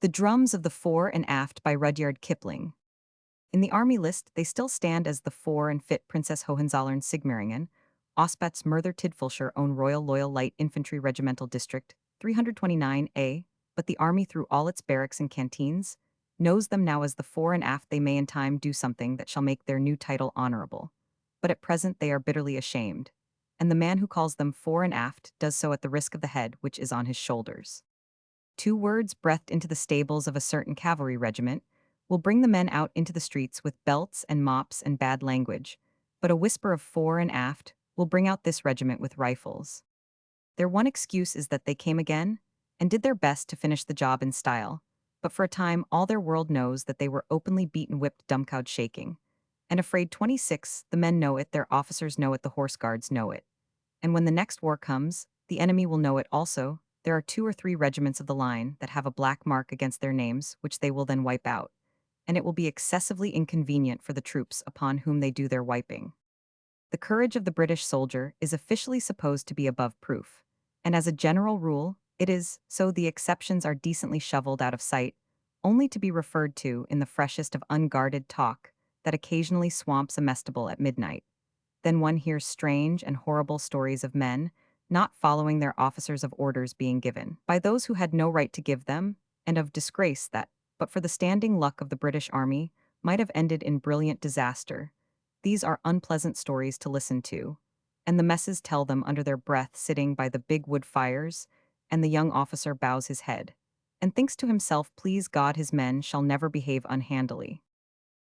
The Drums of the Fore and Aft by Rudyard Kipling. In the army list, they still stand as the Fore and Fit Princess Hohenzollern Sigmaringen, Ospatz Murther Tidfulshire own Royal Loyal Light Infantry Regimental District, 329A, but the army through all its barracks and canteens knows them now as the Fore and Aft. They may in time do something that shall make their new title honorable. But at present they are bitterly ashamed, and the man who calls them Fore and Aft does so at the risk of the head which is on his shoulders. Two words breathed into the stables of a certain cavalry regiment will bring the men out into the streets with belts and mops and bad language, but a whisper of fore and aft will bring out this regiment with rifles. Their one excuse is that they came again and did their best to finish the job in style, but for a time all their world knows that they were openly beaten, whipped, dumbcowed, shaking. And afraid 26, the men know it, their officers know it, the horse guards know it. And when the next war comes, the enemy will know it also. There are 2 or 3 regiments of the line that have a black mark against their names, which they will then wipe out, and it will be excessively inconvenient for the troops upon whom they do their wiping. The courage of the British soldier is officially supposed to be above proof, and as a general rule, it is, so the exceptions are decently shoveled out of sight, only to be referred to in the freshest of unguarded talk that occasionally swamps a mestable at midnight. Then one hears strange and horrible stories of men not following their officers, of orders being given by those who had no right to give them, and of disgrace that, but for the standing luck of the British Army, might have ended in brilliant disaster. These are unpleasant stories to listen to, and the messes tell them under their breath sitting by the big wood fires, and the young officer bows his head and thinks to himself, please God his men shall never behave unhandily.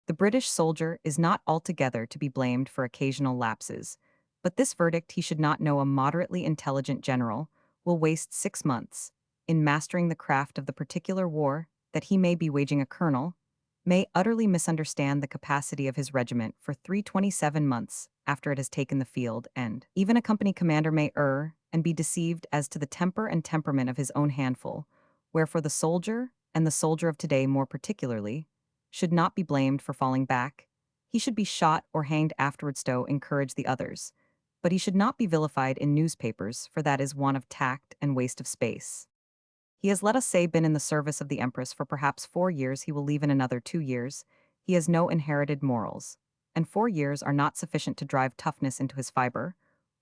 The British soldier is not altogether to be blamed for occasional lapses, but this verdict he should not know a moderately intelligent general will waste 6 months in mastering the craft of the particular war that he may be waging. A colonel may utterly misunderstand the capacity of his regiment for 327 months after it has taken the field, and even a company commander may err and be deceived as to the temper and temperament of his own handful, wherefore the soldier, and the soldier of today more particularly, should not be blamed for falling back. He should be shot or hanged afterwards to encourage the others, but he should not be vilified in newspapers, for that is want of tact and waste of space. He has, let us say, been in the service of the Empress for perhaps 4 years, he will leave in another 2 years. He has no inherited morals, and 4 years are not sufficient to drive toughness into his fiber,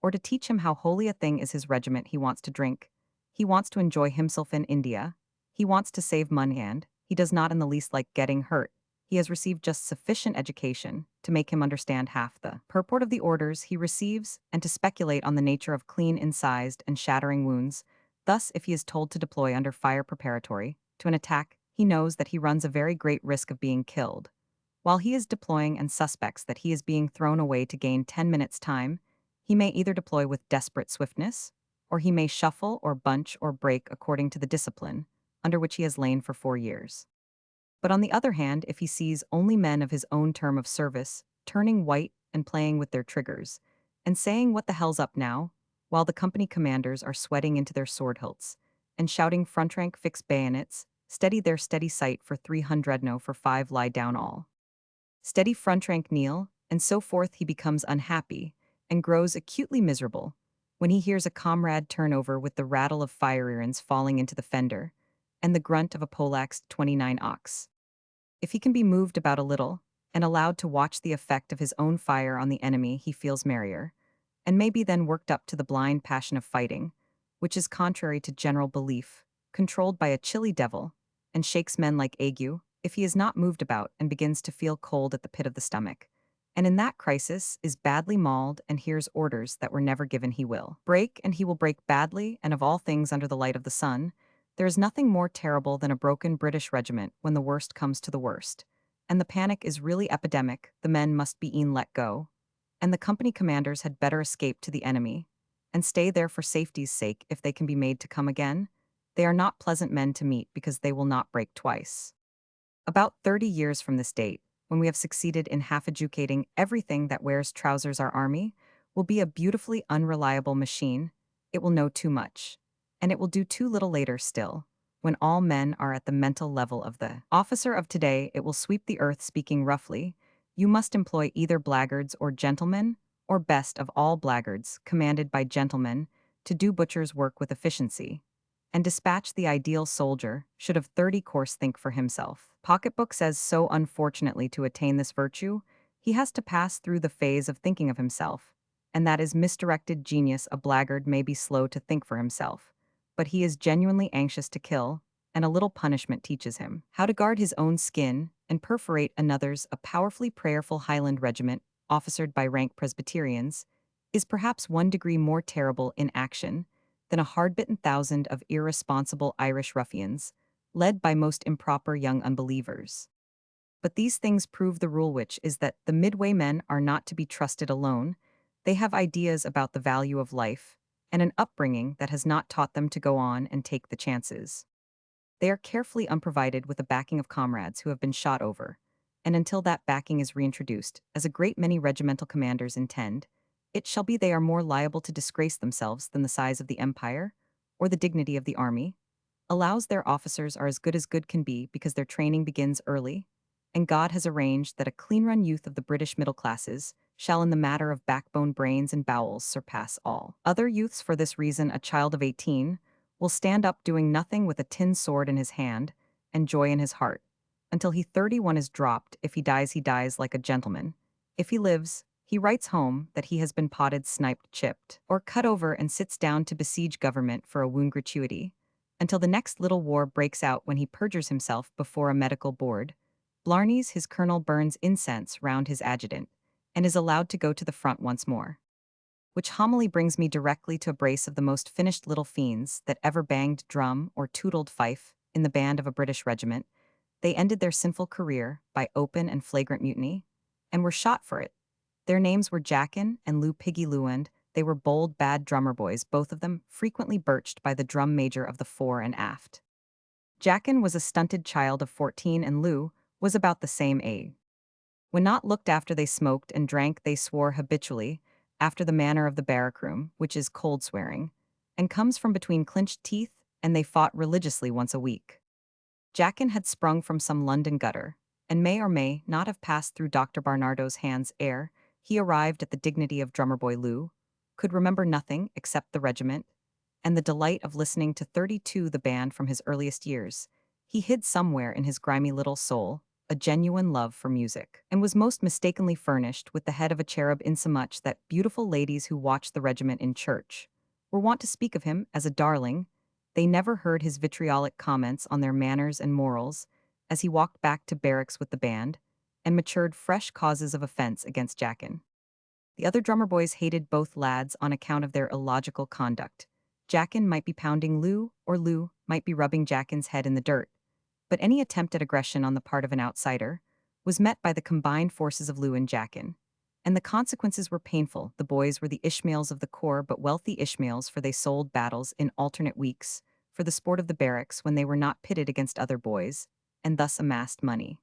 or to teach him how holy a thing is his regiment. He wants to drink. He wants to enjoy himself in India. He wants to save money, and he does not in the least like getting hurt. He has received just sufficient education to make him understand half the purport of the orders he receives and to speculate on the nature of clean incised and shattering wounds. Thus, if he is told to deploy under fire preparatory to an attack, he knows that he runs a very great risk of being killed. While he is deploying and suspects that he is being thrown away to gain 10 minutes' time, he may either deploy with desperate swiftness, or he may shuffle or bunch or break according to the discipline under which he has lain for 4 years. But on the other hand, if he sees only men of his own term of service turning white and playing with their triggers, and saying what the hell's up now, while the company commanders are sweating into their sword hilts, and shouting front rank fix bayonets, steady their steady sight for 300 no for 5 lie down all. Steady front rank kneel, and so forth he becomes unhappy, and grows acutely miserable, when he hears a comrade turn over with the rattle of fire irons falling into the fender, and the grunt of a poleaxed 29 ox. If he can be moved about a little, and allowed to watch the effect of his own fire on the enemy, he feels merrier, and may be then worked up to the blind passion of fighting, which is contrary to general belief, controlled by a chilly devil, and shakes men like ague, if he is not moved about and begins to feel cold at the pit of the stomach. And in that crisis is badly mauled and hears orders that were never given. He will break, and he will break badly, and of all things under the light of the sun, there is nothing more terrible than a broken British regiment when the worst comes to the worst, and the panic is really epidemic. The men must be e'en let go, and the company commanders had better escape to the enemy, and stay there for safety's sake if they can be made to come again. They are not pleasant men to meet because they will not break twice. About 30 years from this date, when we have succeeded in half-educating everything that wears trousers, our army will be a beautifully unreliable machine. It will know too much, and it will do too little later still. When all men are at the mental level of the officer of today, it will sweep the earth. Speaking roughly, you must employ either blackguards or gentlemen, or best of all blackguards, commanded by gentlemen, to do butcher's work with efficiency. and dispatch the ideal soldier, should of 30 course think for himself. Pocketbook says so unfortunately to attain this virtue, he has to pass through the phase of thinking of himself, and that is misdirected genius a blackguard may be slow to think for himself, but he is genuinely anxious to kill, and a little punishment teaches him how to guard his own skin and perforate another's. A powerfully prayerful Highland regiment, officered by rank Presbyterians, is perhaps 1 degree more terrible in action than a hard-bitten thousand of irresponsible Irish ruffians, led by most improper young unbelievers. But these things prove the rule, which is that the midway men are not to be trusted alone. They have ideas about the value of life, and an upbringing that has not taught them to go on and take the chances. They are carefully unprovided with the backing of comrades who have been shot over, and until that backing is reintroduced, as a great many regimental commanders intend, it shall be they are more liable to disgrace themselves than the size of the empire, or the dignity of the army, allows. Their officers are as good can be because their training begins early, and God has arranged that a clean-run youth of the British middle classes shall in the matter of backbone, brains, and bowels surpass all other youths. For this reason a child of 18 will stand up doing nothing with a tin sword in his hand and joy in his heart, until he 31 is dropped. If he dies like a gentleman. If he lives, he writes home that he has been potted, sniped, chipped, or cut over, and sits down to besiege government for a wound gratuity, until the next little war breaks out, when he perjures himself before a medical board, blarneys his colonel, burns incense round his adjutant, and is allowed to go to the front once more. Which homily brings me directly to a brace of the most finished little fiends that ever banged drum or tootled fife in the band of a British regiment. They ended their sinful career by open and flagrant mutiny, and were shot for it. Their names were Jackin and Lou Piggy Lewand. They were bold, bad drummer boys, both of them frequently birched by the drum major of the Fore and Aft. Jackin was a stunted child of 14, and Lou was about the same age. When not looked after, they smoked and drank. They swore habitually, after the manner of the barrack room, which is cold swearing, and comes from between clenched teeth, and they fought religiously once a week. Jackin had sprung from some London gutter, and may or may not have passed through Dr. Barnardo's hands ere he arrived at the dignity of drummer boy. Lou could remember nothing except the regiment, and the delight of listening to 32 the band from his earliest years. He hid somewhere in his grimy little soul a genuine love for music, and was most mistakenly furnished with the head of a cherub, insomuch that beautiful ladies who watched the regiment in church were wont to speak of him as a darling. They never heard his vitriolic comments on their manners and morals as he walked back to barracks with the band, and matured fresh causes of offense against Jackin. The other drummer boys hated both lads on account of their illogical conduct. Jackin might be pounding Lou, or Lou might be rubbing Jackin's head in the dirt, but any attempt at aggression on the part of an outsider was met by the combined forces of Lou and Jackin, and the consequences were painful. The boys were the Ishmaels of the corps, but wealthy Ishmaels, for they sold battles in alternate weeks for the sport of the barracks when they were not pitted against other boys, and thus amassed money.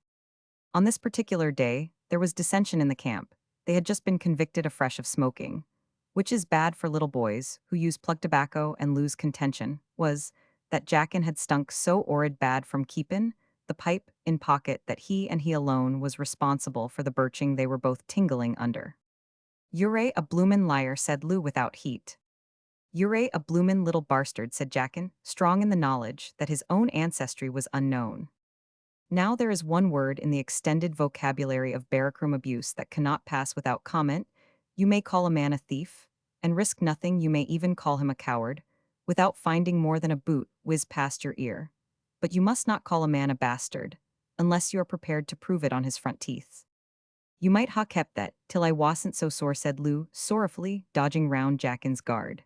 On this particular day, there was dissension in the camp. They had just been convicted afresh of smoking, which is bad for little boys who use plug tobacco, and Lou's contention was that Jackin had stunk so 'orrid bad from keepin' the pipe in pocket that he and he alone was responsible for the birching they were both tingling under. "You're a bloomin' liar," said Lou without heat. "You're a bloomin' little bastard," said Jackin, strong in the knowledge that his own ancestry was unknown. Now there is one word in the extended vocabulary of barrackroom abuse that cannot pass without comment. You may call a man a thief, and risk nothing. You may even call him a coward, without finding more than a boot whiz past your ear. But you must not call a man a bastard, unless you are prepared to prove it on his front teeth. "You might ha' kept that, till I wasn't so sore," said Lou, sorrowfully, dodging round Jackin's guard.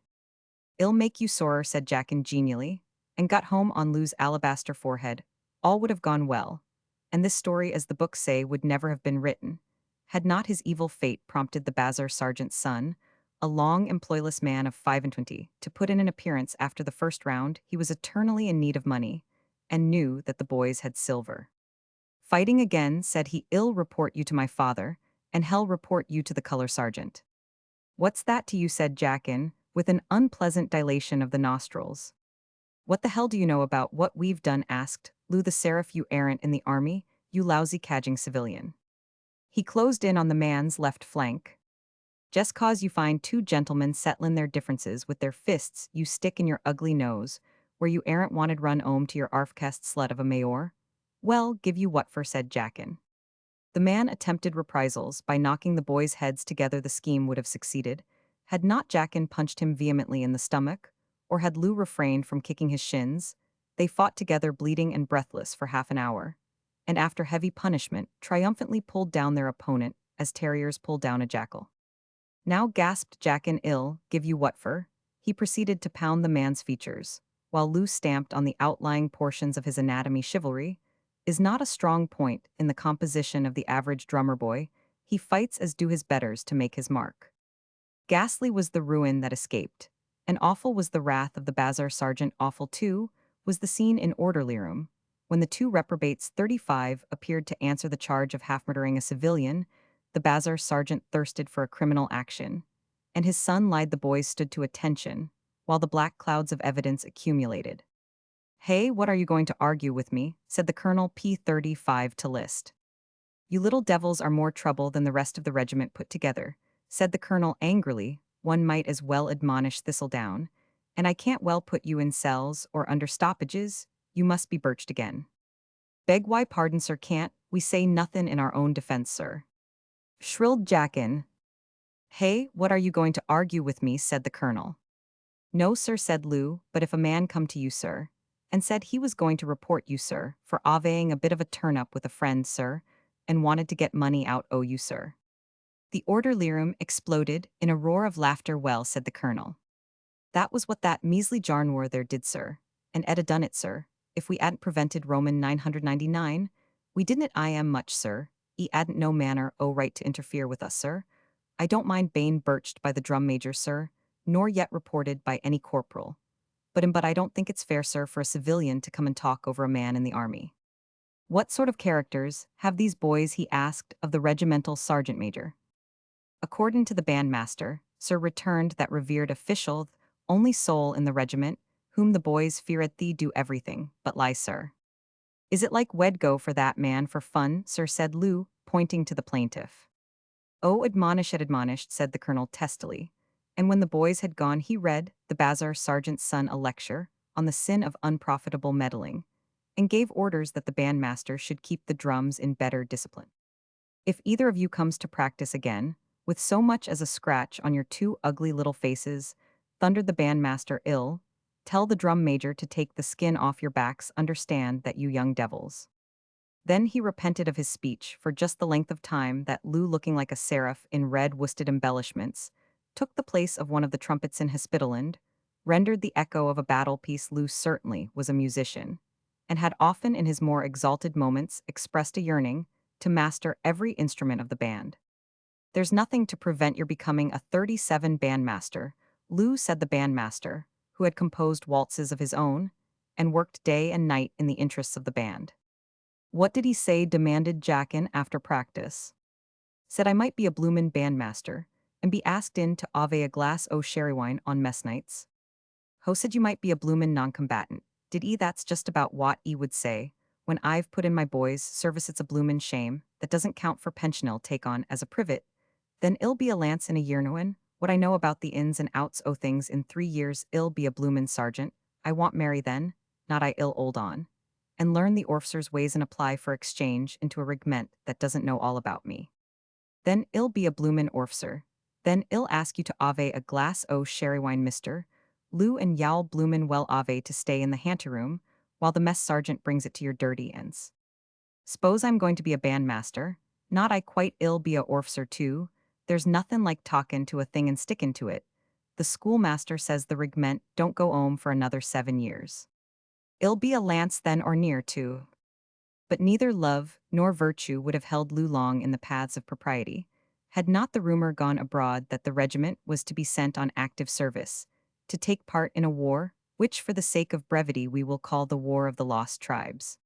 "It'll make you sorer," said Jackin genially, and got home on Lou's alabaster forehead. All would have gone well, and this story, as the books say, would never have been written, had not his evil fate prompted the bazaar sergeant's son, a long employless man of 25, to put in an appearance after the first round. He was eternally in need of money, and knew that the boys had silver. "Fighting again," said he. "I'll report you to my father, and hell report you to the color sergeant." "What's that to you?" said Jackin, with an unpleasant dilation of the nostrils. "What the hell do you know about what we've done?" asked Lou the Seraph. "You errant in the army, you lousy cadging civilian." He closed in on the man's left flank. "Just cause you find two gentlemen settlin' their differences with their fists, you stick in your ugly nose, where you errant wanted run to your arfcast slut of a mayor? Well, give you what for, said Jackin. The man attempted reprisals by knocking the boys' heads together. The scheme would have succeeded, had not Jackin punched him vehemently in the stomach, or had Lou refrained from kicking his shins. They fought together bleeding and breathless for half an hour, and after heavy punishment, triumphantly pulled down their opponent as terriers pull down a jackal. Now gasped Jackin, ill, give you what for? He proceeded to pound the man's features, while Lou stamped on the outlying portions of his anatomy. Chivalry is not a strong point in the composition of the average drummer boy. He fights as do his betters to make his mark. Ghastly was the ruin that escaped, and awful was the wrath of the bazaar sergeant. Awful, too, was the scene in orderly room, when the two reprobates 35 appeared to answer the charge of half-murdering a civilian. The bazaar sergeant thirsted for a criminal action, and his son lied. The boys stood to attention, while the black clouds of evidence accumulated. Hey, what are you going to argue with me? Said the colonel P35 to List. You little devils are more trouble than the rest of the regiment put together, said the colonel angrily. One might as well admonish Thistledown, and I can't well put you in cells or under stoppages. You must be birched again. Beg why pardon, sir, can't we say nothin' in our own defense, sir? Shrilled Jackin. Hey, what are you going to argue with me? Said the colonel. No, sir, said Lou, but if a man come to you, sir, and said he was going to report you, sir, for avaying a bit of a turn-up with a friend, sir, and wanted to get money out you, sir. The orderly room exploded in a roar of laughter. Well, said the colonel, that was what that measly jarnwar there did, sir, and Ed done it, sir. If we 'adn't prevented Roman 999, we didn't it I am much, sir. 'E 'adn't no manner o' right to interfere with us, sir. I don't mind bane birched by the drum major, sir, nor yet reported by any corporal. But I don't think it's fair, sir, for a civilian to come and talk over a man in the army. What sort of characters have these boys? He asked of the regimental sergeant major. According to the bandmaster, sir, returned that revered official, only soul in the regiment, whom the boys fear at thee, do everything but lie, sir. Is it like we'd go for that man for fun, sir, said Lou, pointing to the plaintiff. Oh, admonished, said the colonel testily. And when the boys had gone, he read the bazaar sergeant's son a lecture on the sin of unprofitable meddling, and gave orders that the bandmaster should keep the drums in better discipline. If either of you comes to practice again, with so much as a scratch on your two ugly little faces, thundered the bandmaster, ill, tell the drum major to take the skin off your backs. Understand that, you young devils. Then he repented of his speech for just the length of time that Lou, looking like a seraph in red worsted embellishments, took the place of one of the trumpets in Hospitaland, rendered the echo of a battle piece. Lou certainly was a musician, and had often in his more exalted moments expressed a yearning to master every instrument of the band. There's nothing to prevent your becoming a 37 bandmaster, Lou, said the bandmaster, who had composed waltzes of his own, and worked day and night in the interests of the band. What did he say? Demanded Jackin after practice. Said I might be a bloomin' bandmaster, and be asked in to ave a glass o' sherry wine on mess nights. Ho said you might be a bloomin' non-combatant. Did 'e? That's just about what 'e would say. When I've put in my boys' service, it's a bloomin' shame. That doesn't count for pension'll take on as a privet. Then I'll be a lance in a year knowin' what I know about the ins and outs o' things. In 3 years I'll be a bloomin' sergeant. I want marry then, not I ill old on, and learn the orf'cer's ways and apply for exchange into a regiment that doesn't know all about me. Then I'll be a bloomin' orf'cer. Then I'll ask you to ave a glass o' sherry wine, mister. Lou, and y'all bloomin' well ave to stay in the hanteroom while the mess sergeant brings it to your dirty ends. S'pose I'm going to be a bandmaster, not I quite ill be a orf'cer too. There's nothin' like talkin' to a thing and stickin' to it. The schoolmaster says the regiment don't go 'ome for another 7 years. I'll be a lance then, or near to. But neither love nor virtue would have held Lou long in the paths of propriety, had not the rumor gone abroad that the regiment was to be sent on active service, to take part in a war, which for the sake of brevity we will call the War of the Lost Tribes.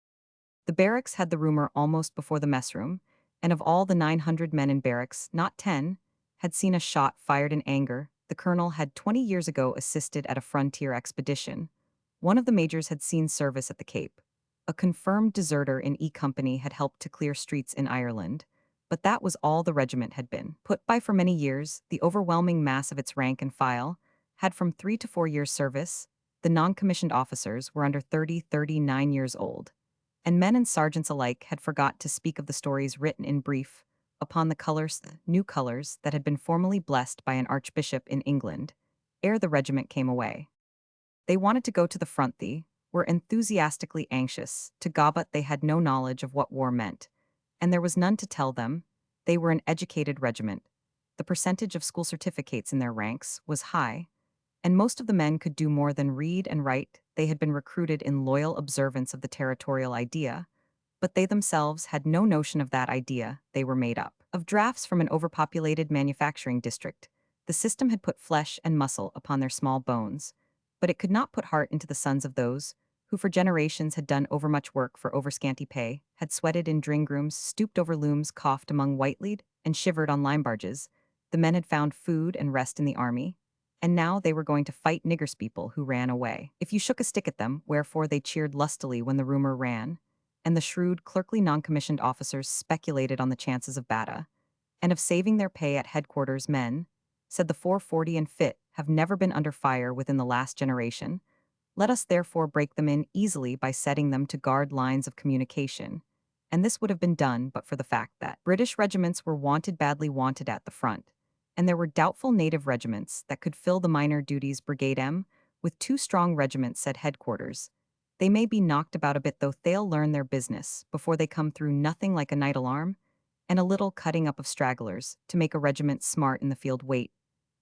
The barracks had the rumor almost before the messroom, and of all the 900 men in barracks, not 10 had seen a shot fired in anger. The colonel had 20 years ago assisted at a frontier expedition. One of the majors had seen service at the Cape. A confirmed deserter in E Company had helped to clear streets in Ireland, but that was all the regiment had been put by for many years. The overwhelming mass of its rank and file had from 3 to 4 years' service, the non-commissioned officers were under 39 years old, and men and sergeants alike had forgot to speak of the stories written in brief upon the new colors that had been formally blessed by an archbishop in England, ere the regiment came away. They wanted to go to the front, they were enthusiastically anxious to go, but they had no knowledge of what war meant, and there was none to tell them. They were an educated regiment. The percentage of school certificates in their ranks was high, and most of the men could do more than read and write. They had been recruited in loyal observance of the territorial idea, but they themselves had no notion of that idea. They were made up of drafts from an overpopulated manufacturing district. The system had put flesh and muscle upon their small bones, but it could not put heart into the sons of those who for generations had done overmuch work for overscanty pay, had sweated in dring rooms, stooped over looms, coughed among white-lead, and shivered on lime barges. The men had found food and rest in the army, and now they were going to fight niggers people who ran away. If you shook a stick at them, wherefore they cheered lustily when the rumor ran, and the shrewd, clerkly non-commissioned officers speculated on the chances of bata, and of saving their pay at headquarters. Men, said the 440 and fit, have never been under fire within the last generation. Let us therefore break them in easily by setting them to guard lines of communication. And this would have been done but for the fact that British regiments were badly wanted at the front, and there were doubtful native regiments that could fill the minor duties. Brigade M, with two strong regiments, said headquarters. They may be knocked about a bit, though they'll learn their business before they come through. Nothing like a night alarm and a little cutting up of stragglers to make a regiment smart in the field. Wait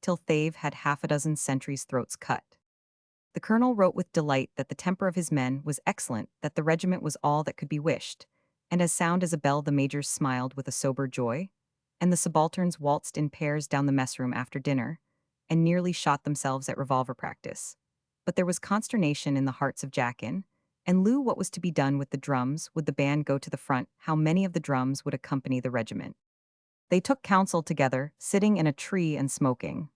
till they've had half a dozen sentries' throats cut. The colonel wrote with delight that the temper of his men was excellent, that the regiment was all that could be wished, and as sound as a bell. The majors smiled with a sober joy, and the subalterns waltzed in pairs down the messroom after dinner, and nearly shot themselves at revolver practice. But there was consternation in the hearts of Jackin and Lou. What was to be done with the drums? Would the band go to the front? How many of the drums would accompany the regiment? They took counsel together, sitting in a tree and smoking.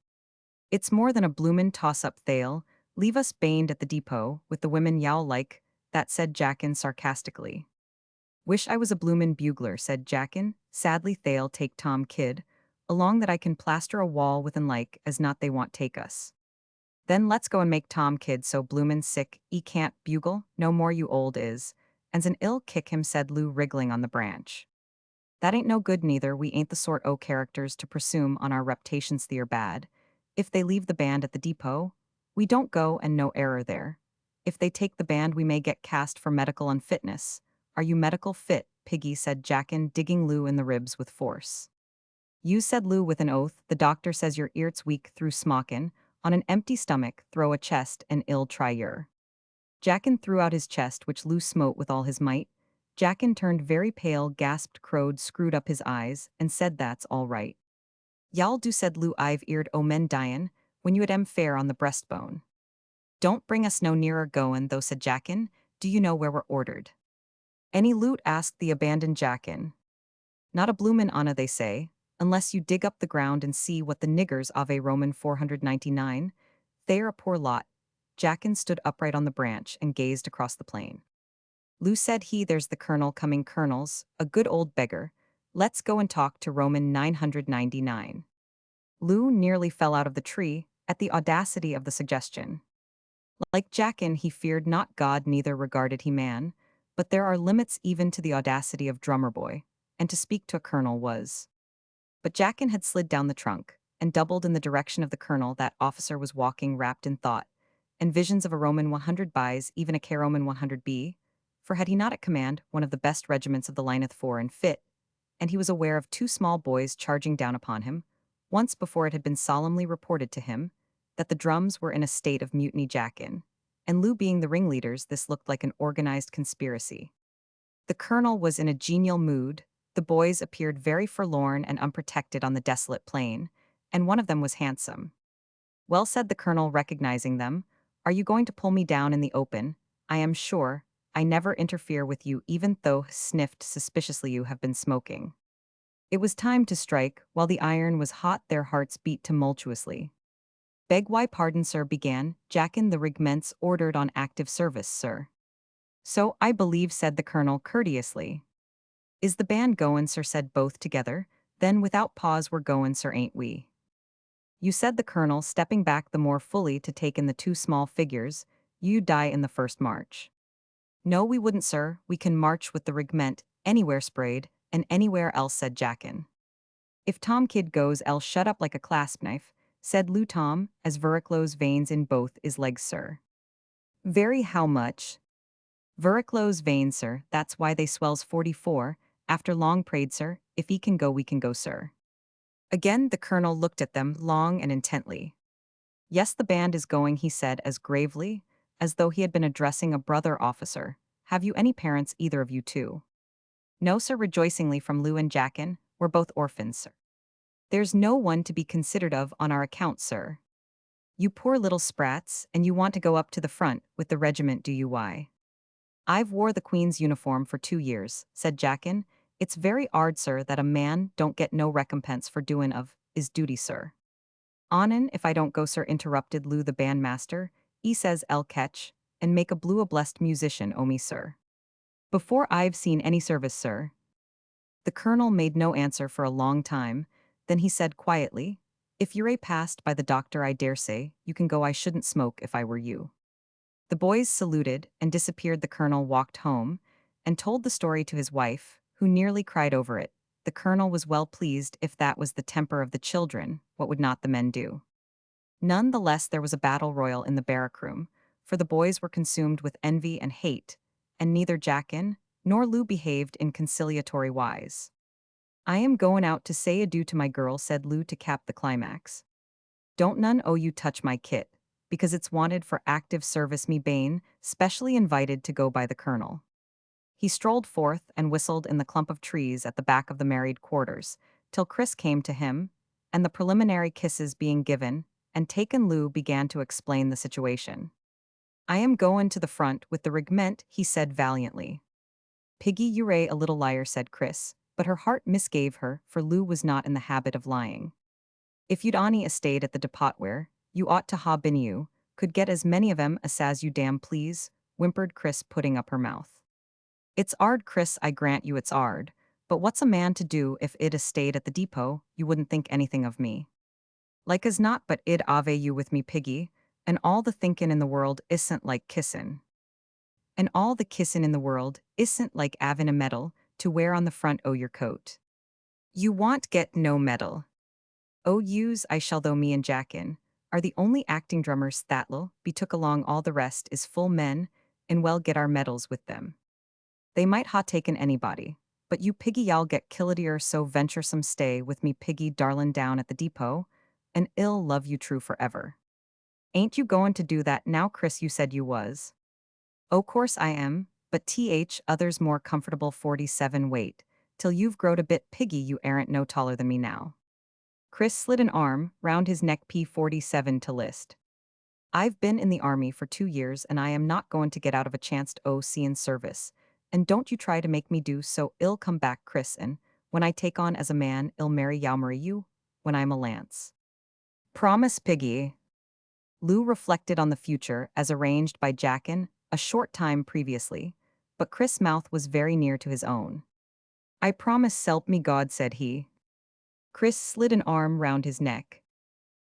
It's more than a bloomin' toss-up, they'll leave us baned at the depot, with the women yowl like that, said Jackin sarcastically. Wish I was a bloomin' bugler, said Jackin sadly. They'll take Tom Kid along that I can plaster a wall with, and like as not they want take us. Then let's go and make Tom Kid so bloomin' sick he can't bugle no more, you old is, and's an ill kick him, said Lou, wriggling on the branch. That ain't no good neither. We ain't the sort o' characters to presume on our reputations. They're bad. If they leave the band at the depot, we don't go, and no error there. If they take the band, we may get cast for medical unfitness. Are you medical fit, piggy, said Jackin, digging Lou in the ribs with force. You, said Lou with an oath. The doctor says your eart's weak through smockin'. On an empty stomach, throw a chest and ill try yer. Jackin threw out his chest, which Lou smote with all his might. Jackin turned very pale, gasped, crowed, screwed up his eyes, and said, that's all right. Y'all do, said Lou. I've eared o' men dyin' when you had fair on the breastbone. Don't bring us no nearer goin', though, said Jackin. Do you know where we're ordered? Any loot? Asked the abandoned Jackin. Not a bloomin' honor, they say, unless you dig up the ground and see what the niggers Ave Roman 499. They're a poor lot. Jackin stood upright on the branch and gazed across the plain. Lou, said he, there's the colonel coming. Colonel's a good old beggar. Let's go and talk to Roman 999. Lou nearly fell out of the tree at the audacity of the suggestion. Like Jackin, he feared not God, neither regarded he man, but there are limits even to the audacity of drummer boy, and to speak to a colonel was. But Jackin had slid down the trunk and doubled in the direction of the colonel. That officer was walking wrapped in thought, and visions of a Roman 100 B's, even a Roman 100B, for had he not at command one of the best regiments of the line of Fore and fit, and he was aware of two small boys charging down upon him. Once before it had been solemnly reported to him that the drums were in a state of mutiny. Jackin and Lou being the ringleaders, this looked like an organized conspiracy. The colonel was in a genial mood. The boys appeared very forlorn and unprotected on the desolate plain, and one of them was handsome. Well, said the colonel, recognizing them, are you going to pull me down in the open? I am sure I never interfere with you, even though, sniffed suspiciously, you have been smoking. It was time to strike. While the iron was hot, their hearts beat tumultuously. Beg why pardon, sir, began Jackin. The reg'ment's ordered on active service, sir. So I believe, said the colonel courteously. Is the band goin', sir? Said both together. Then without pause, we're goin', sir, ain't we? You, said the colonel, stepping back the more fully to take in the two small figures. you'd die in the first march. No, we wouldn't, sir. We can march with the regiment, anywhere sprayed, and anywhere else, said Jackin. If Tom Kid goes, I'll shut up like a clasp knife, said Lou Tom, as Vericlow's veins in both his legs, sir. Very how much? Vericlow's veins, sir, that's why they swells 44, after long prayed, sir, if he can go, we can go, sir. Again the colonel looked at them long and intently. Yes, the band is going, he said as gravely, as though he had been addressing a brother officer. Have you any parents, either of you two? No, sir, rejoicingly from Lou and Jackin. We're both orphans, sir. There's no one to be considered of on our account, sir. You poor little sprats, and you want to go up to the front with the regiment, do you? Why? I've wore the Queen's uniform for 2 years, said Jackin. It's very 'ard, sir, that a man don't get no recompense for doin' of his duty, sir. Onnen, if I don't go, sir, interrupted Lou the bandmaster, he says I'll catch, and make a blue a blessed musician o' me, sir. Before I've seen any service, sir. The colonel made no answer for a long time, then he said quietly, if you're a passed by the doctor, I dare say, you can go. I shouldn't smoke if I were you. The boys saluted and disappeared. The colonel walked home and told the story to his wife, who nearly cried over it. The colonel was well pleased. If that was the temper of the children, what would not the men do? None the less there was a battle royal in the barrack room, for the boys were consumed with envy and hate, and neither Jackin nor Lou behaved in conciliatory wise. I am goin' out to say adieu to my girl, said Lou to cap the climax. Don't none o' you touch my kit, because it's wanted for active service. Me bane, specially invited to go by the colonel. He strolled forth and whistled in the clump of trees at the back of the married quarters, till Chris came to him, and the preliminary kisses being given and taken, Lou began to explain the situation. I am goin' to the front with the regiment, he said valiantly. Piggy, you're a little liar, said Chris, but her heart misgave her, for Lou was not in the habit of lying. If you'd ony a stayed at the depot where, you ought to ha been, you could get as many of 'em as you damn please, whimpered Chris, putting up her mouth. It's 'ard, Chris, I grant you it's 'ard, but what's a man to do if id a stayed at the depot? You wouldn't think anything of me. Like as not, but id ave you with me, Piggy, and all the thinkin' in the world isn't like kissin'. And all the kissin' in the world isn't like 'avin' a medal to wear on the front o' your coat. You want get no medal. Oh, yous I shall, though me and Jackin are the only acting drummers that'll be took along. All the rest is full men, and well get our medals with them. They might ha taken anybody, but you, Piggy, y'all get killedier, so venturesome stay with me, Piggy darlin', down at the depot, and ill love you true forever. Ain't you goin' to do that now, Chris? You said you was. O' course I am, but others more comfortable. 47 wait, till you've growed a bit, Piggy, you aren't no taller than me now. Chris slid an arm round his neck. P47 to list. I've been in the army for 2 years and I am not going to get out of a chance to see in service, and don't you try to make me do so. I'll come back, Chris, and when I take on as a man, I'll marry you when I'm a lance. Promise, Piggy. Lou reflected on the future as arranged by Jackin a short time previously, but Chris' mouth was very near to his own. I promise, s'elp me God, said he. Chris slid an arm round his neck.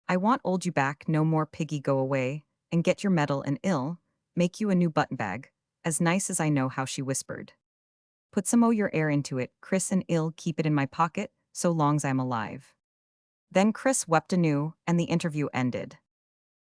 I want old you back no more, Piggy. Go away and get your medal, and I'll make you a new button bag, as nice as I know how, she whispered. Put some o' your air into it, Chris, and I'll keep it in my pocket so long's I'm alive. Then Chris wept anew, and the interview ended.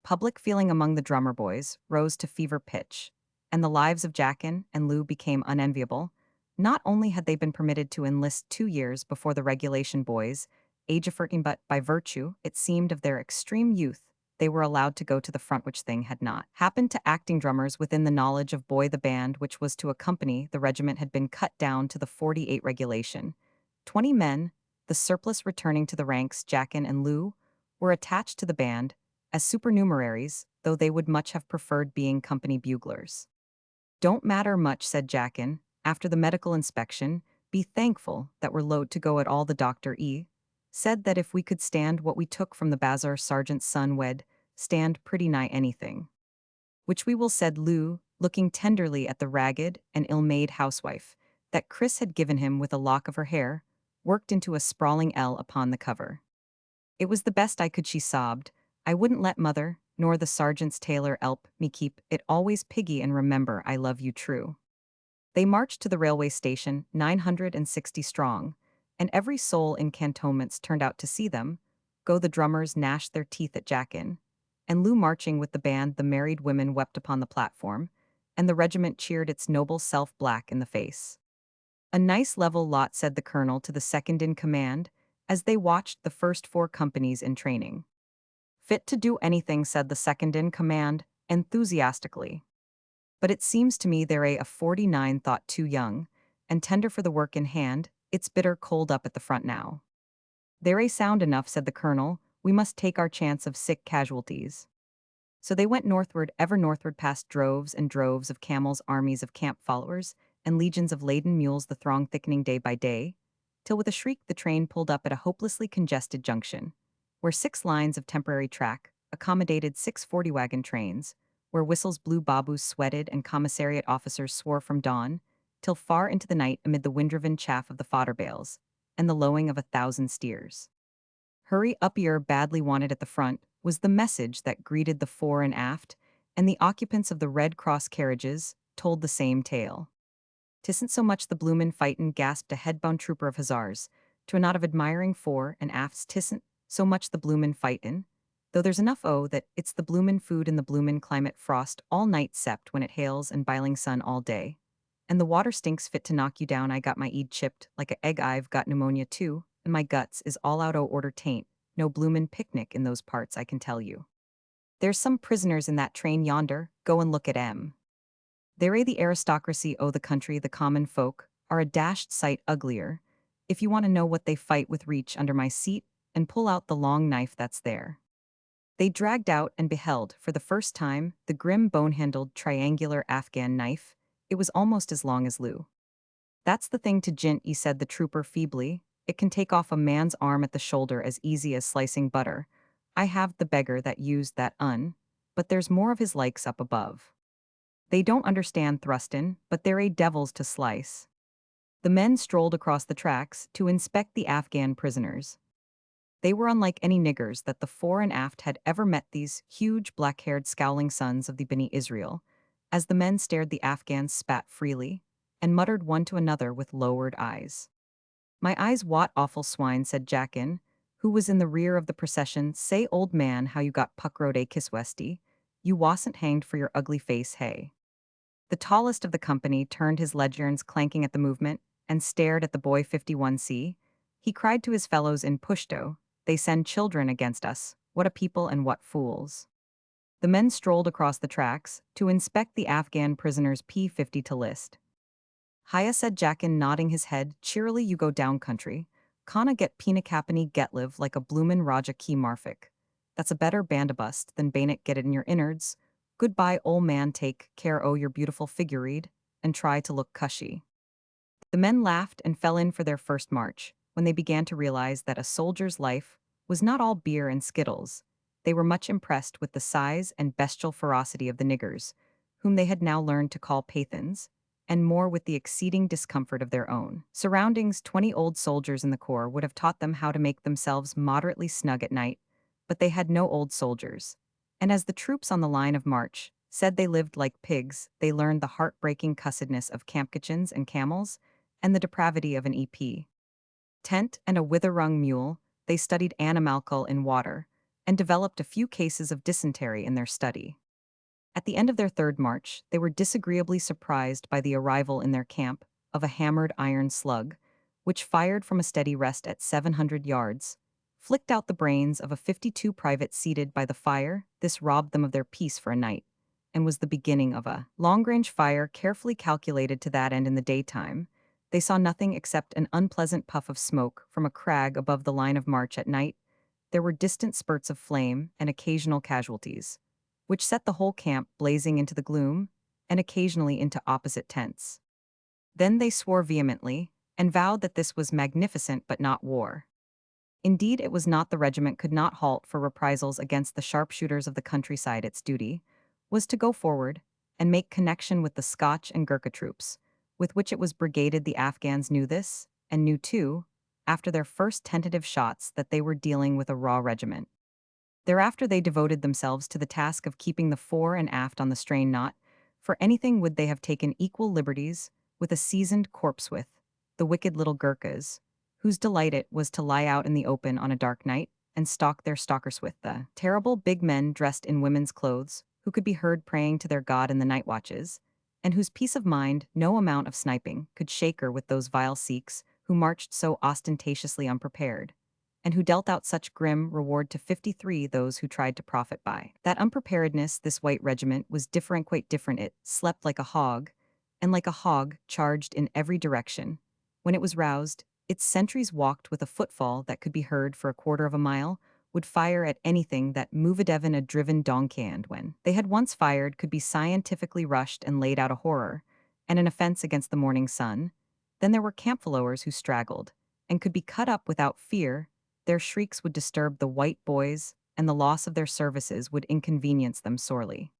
Public feeling among the drummer boys rose to fever pitch, and the lives of Jackin and Lou became unenviable. Not only had they been permitted to enlist 2 years before the regulation boys, age of 14, but by virtue, it seemed, of their extreme youth, they were allowed to go to the front, which thing had not happened to acting drummers within the knowledge of Boy. The band which was to accompany the regiment had been cut down to the 48 regulation. 20 men, the surplus returning to the ranks. Jackin and Lou were attached to the band as supernumeraries, though they would much have preferred being company buglers. Don't matter much, said Jackin, after the medical inspection, be thankful that we're load to go at all. The doctor said that if we could stand what we took from the bazaar, sergeant's son wed stand pretty nigh anything. Which we will, said Lou, looking tenderly at the ragged and ill-made housewife that Chris had given him, with a lock of her hair worked into a sprawling L upon the cover. It was the best I could, she sobbed. I wouldn't let mother nor the sergeant's tailor elp me keep it always piggy and remember I love you true. They marched to the railway station, 960 strong, and every soul in cantonments turned out to see them. Go the drummers gnashed their teeth at Jackin, and Lou marching with the band the married women wept upon the platform, and the regiment cheered its noble self black in the face. A nice level lot, said the colonel to the second in command, as they watched the first four companies in training. Fit to do anything, said the second in command, enthusiastically. But it seems to me they're a 49 thought too young, and tender for the work in hand, it's bitter cold up at the front now. They're a sound enough, said the colonel, we must take our chance of sick casualties. So they went northward, ever northward, past droves and droves of camels, armies of camp followers, and legions of laden mules, the throng thickening day by day, till with a shriek the train pulled up at a hopelessly congested junction, where 6 lines of temporary track accommodated 6 40-wagon trains, where whistles blew, babus sweated, and commissariat officers swore from dawn till far into the night amid the wind-driven chaff of the fodder bales and the lowing of 1,000 steers. Hurry up, you're badly wanted at the front, was the message that greeted the fore and aft, and the occupants of the Red Cross carriages told the same tale. "'Tisn't so much the bloomin' fightin'," gasped a head-bound trooper of hussars, to a knot of admiring fore and afts. "'Tisn't so much the bloomin' fightin', though there's enough that it's the bloomin' food and the bloomin' climate, frost all night sept when it hails and biling sun all day. And the water stinks fit to knock you down. I got my eed chipped like a egg. I've got pneumonia too, and my guts is all out order. Tain't no bloomin' picnic in those parts, I can tell you. There's some prisoners in that train yonder, go and look at 'em. They're the aristocracy o' the country, the common folk are a dashed sight uglier. If you want to know what they fight with, reach under my seat and pull out the long knife that's there." They dragged out and beheld, for the first time, the grim bone-handled triangular Afghan knife. It was almost as long as Lou. "That's the thing to jint ye," said the trooper feebly. "It can take off a man's arm at the shoulder as easy as slicing butter. I have the beggar that used that but there's more of his likes up above. They don't understand thrustin', but they're a devils to slice." The men strolled across the tracks to inspect the Afghan prisoners. They were unlike any niggers that the fore and aft had ever met, these huge, black-haired, scowling sons of the Bani Israel. As the men stared, the Afghans spat freely and muttered one to another with lowered eyes. "My eyes, what awful swine," said Jackin, who was in the rear of the procession. "Say, old man, how you got puckroed a kiswesti? You wasn't hanged for your ugly face, hey?" The tallest of the company turned his legerns, clanking at the movement, and stared at the boy 51C. He cried to his fellows in Pushto, "They send children against us. What a people and what fools." The men strolled across the tracks to inspect the Afghan prisoners' P-50 to list. "Hiya," said Jackin, nodding his head cheerily. "You go down country. Kana get pinakapani get live like a bloomin' Raja ki marfik. That's a better bandabust than bainit get it in your innards. Goodbye, ol' man, take care o' your beautiful figureed, and try to look cushy." The men laughed and fell in for their first march, when they began to realize that a soldier's life was not all beer and skittles. They were much impressed with the size and bestial ferocity of the niggers, whom they had now learned to call Pathans, and more with the exceeding discomfort of their own surroundings. 20 old soldiers in the corps would have taught them how to make themselves moderately snug at night, but they had no old soldiers. And as the troops on the line of march said they lived like pigs, they learned the heartbreaking cussedness of camp kitchens and camels, and the depravity of an EP tent and a wither-wrung mule. They studied animalcule in water, and developed a few cases of dysentery in their study. At the end of their third march, they were disagreeably surprised by the arrival in their camp of a hammered iron slug, which fired from a steady rest at 700 yards, flicked out the brains of a 52 private seated by the fire. This robbed them of their peace for a night, and was the beginning of a long-range fire carefully calculated to that end. In the daytime, they saw nothing except an unpleasant puff of smoke from a crag above the line of march. At night, there were distant spurts of flame and occasional casualties, which set the whole camp blazing into the gloom, and occasionally into opposite tents. Then they swore vehemently, and vowed that this was magnificent but not war. Indeed, it was not. The regiment could not halt for reprisals against the sharpshooters of the countryside. Its duty was to go forward and make connection with the Scotch and Gurkha troops, with which it was brigaded. The Afghans knew this, and knew too, after their first tentative shots, that they were dealing with a raw regiment. Thereafter they devoted themselves to the task of keeping the fore and aft on the strain, not for anything would they have taken equal liberties with a seasoned corpse with the wicked little Gurkhas, whose delight it was to lie out in the open on a dark night and stalk their stalkers with the terrible big men dressed in women's clothes, who could be heard praying to their god in the night watches, and whose peace of mind no amount of sniping could shake her with those vile Sikhs who marched so ostentatiously unprepared, and who dealt out such grim reward to 53 those who tried to profit by that unpreparedness. This white regiment was different, quite different. It slept like a hog, and like a hog charged in every direction. When it was roused, its sentries walked with a footfall that could be heard for a quarter of a mile, would fire at anything that movedevan a driven donkey, and when they had once fired could be scientifically rushed and laid out a horror, and an offense against the morning sun. Then there were camp followers who straggled, and could be cut up without fear. Their shrieks would disturb the white boys, and the loss of their services would inconvenience them sorely.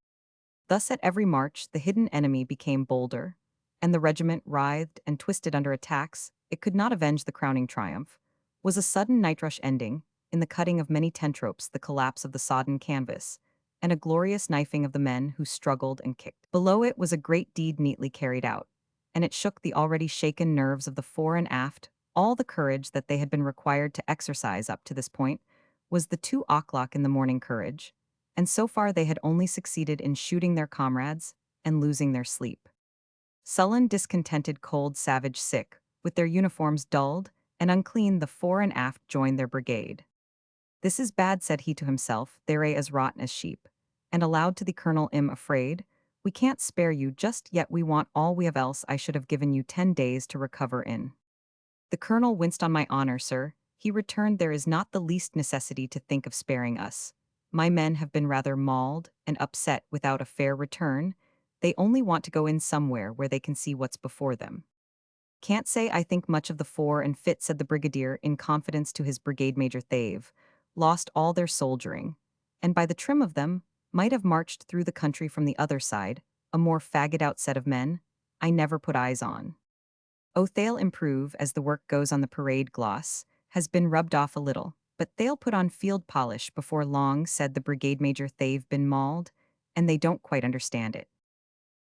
Thus at every march the hidden enemy became bolder, and the regiment writhed and twisted under attacks it could not avenge. The crowning triumph was a sudden night rush ending in the cutting of many tent ropes, the collapse of the sodden canvas, and a glorious knifing of the men who struggled and kicked. Below it was a great deed neatly carried out, and it shook the already shaken nerves of the fore and aft. All the courage that they had been required to exercise up to this point was the 2 o'clock in the morning courage, and so far they had only succeeded in shooting their comrades and losing their sleep. Sullen, discontented, cold, savage, sick, with their uniforms dulled and unclean, the fore and aft joined their brigade. "This is bad," said he to himself, "they're as rotten as sheep." And aloud to the colonel, "I'm afraid we can't spare you just yet. We want all we have, else I should have given you 10 days to recover in." The colonel winced. "On my honor, sir," he returned, "there is not the least necessity to think of sparing us. My men have been rather mauled and upset without a fair return. They only want to go in somewhere where they can see what's before them." "Can't say I think much of the fore and fit," said the brigadier in confidence to his brigade major. "They've lost all their soldiering, and by the trim of them, might have marched through the country from the other side, a more fagged out set of men I never put eyes on. Oh, they'll improve as the work goes on. The parade gloss has been rubbed off a little, but they'll put on field polish before long," said the brigade major. "They've been mauled, and they don't quite understand it.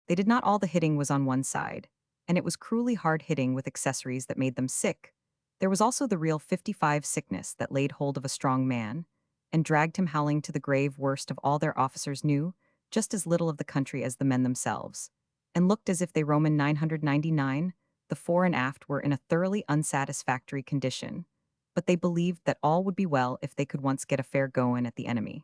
They did not. All the hitting was on one side, and it was cruelly hard hitting with accessories that made them sick. There was also the real 55 sickness that laid hold of a strong man and dragged him howling to the grave. Worst of all, their officers knew just as little of the country as the men themselves, and looked as if they Roman 999, the fore and aft, were in a thoroughly unsatisfactory condition, but they believed that all would be well if they could once get a fair goin' at the enemy.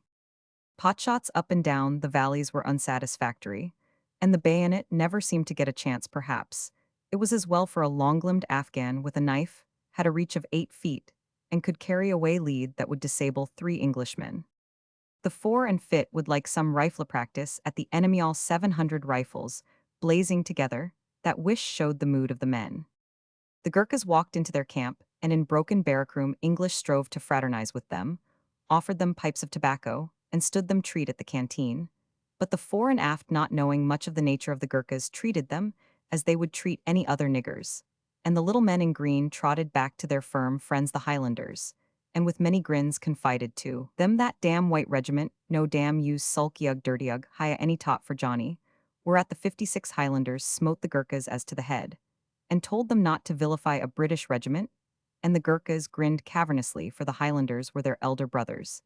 Potshots up and down the valleys were unsatisfactory, and the bayonet never seemed to get a chance. Perhaps it was as well, for a long-limbed Afghan with a knife had a reach of 8 feet and could carry a way lead that would disable 3 Englishmen. The fore and fit would like some rifle practice at the enemy. All 700 rifles blazing together, that wish showed the mood of the men. The Gurkhas walked into their camp, and in broken barrack-room English strove to fraternize with them, offered them pipes of tobacco, and stood them treat at the canteen. But the fore and aft, not knowing much of the nature of the Gurkhas, treated them as they would treat any other niggers. And the little men in green trotted back to their firm friends the Highlanders, and with many grins confided to them that damn white regiment, no damn use sulkyug dirtyug, hia any tot for Johnny, whereat the 56 Highlanders smote the Gurkhas as to the head, and told them not to vilify a British regiment, and the Gurkhas grinned cavernously, for the Highlanders were their elder brothers,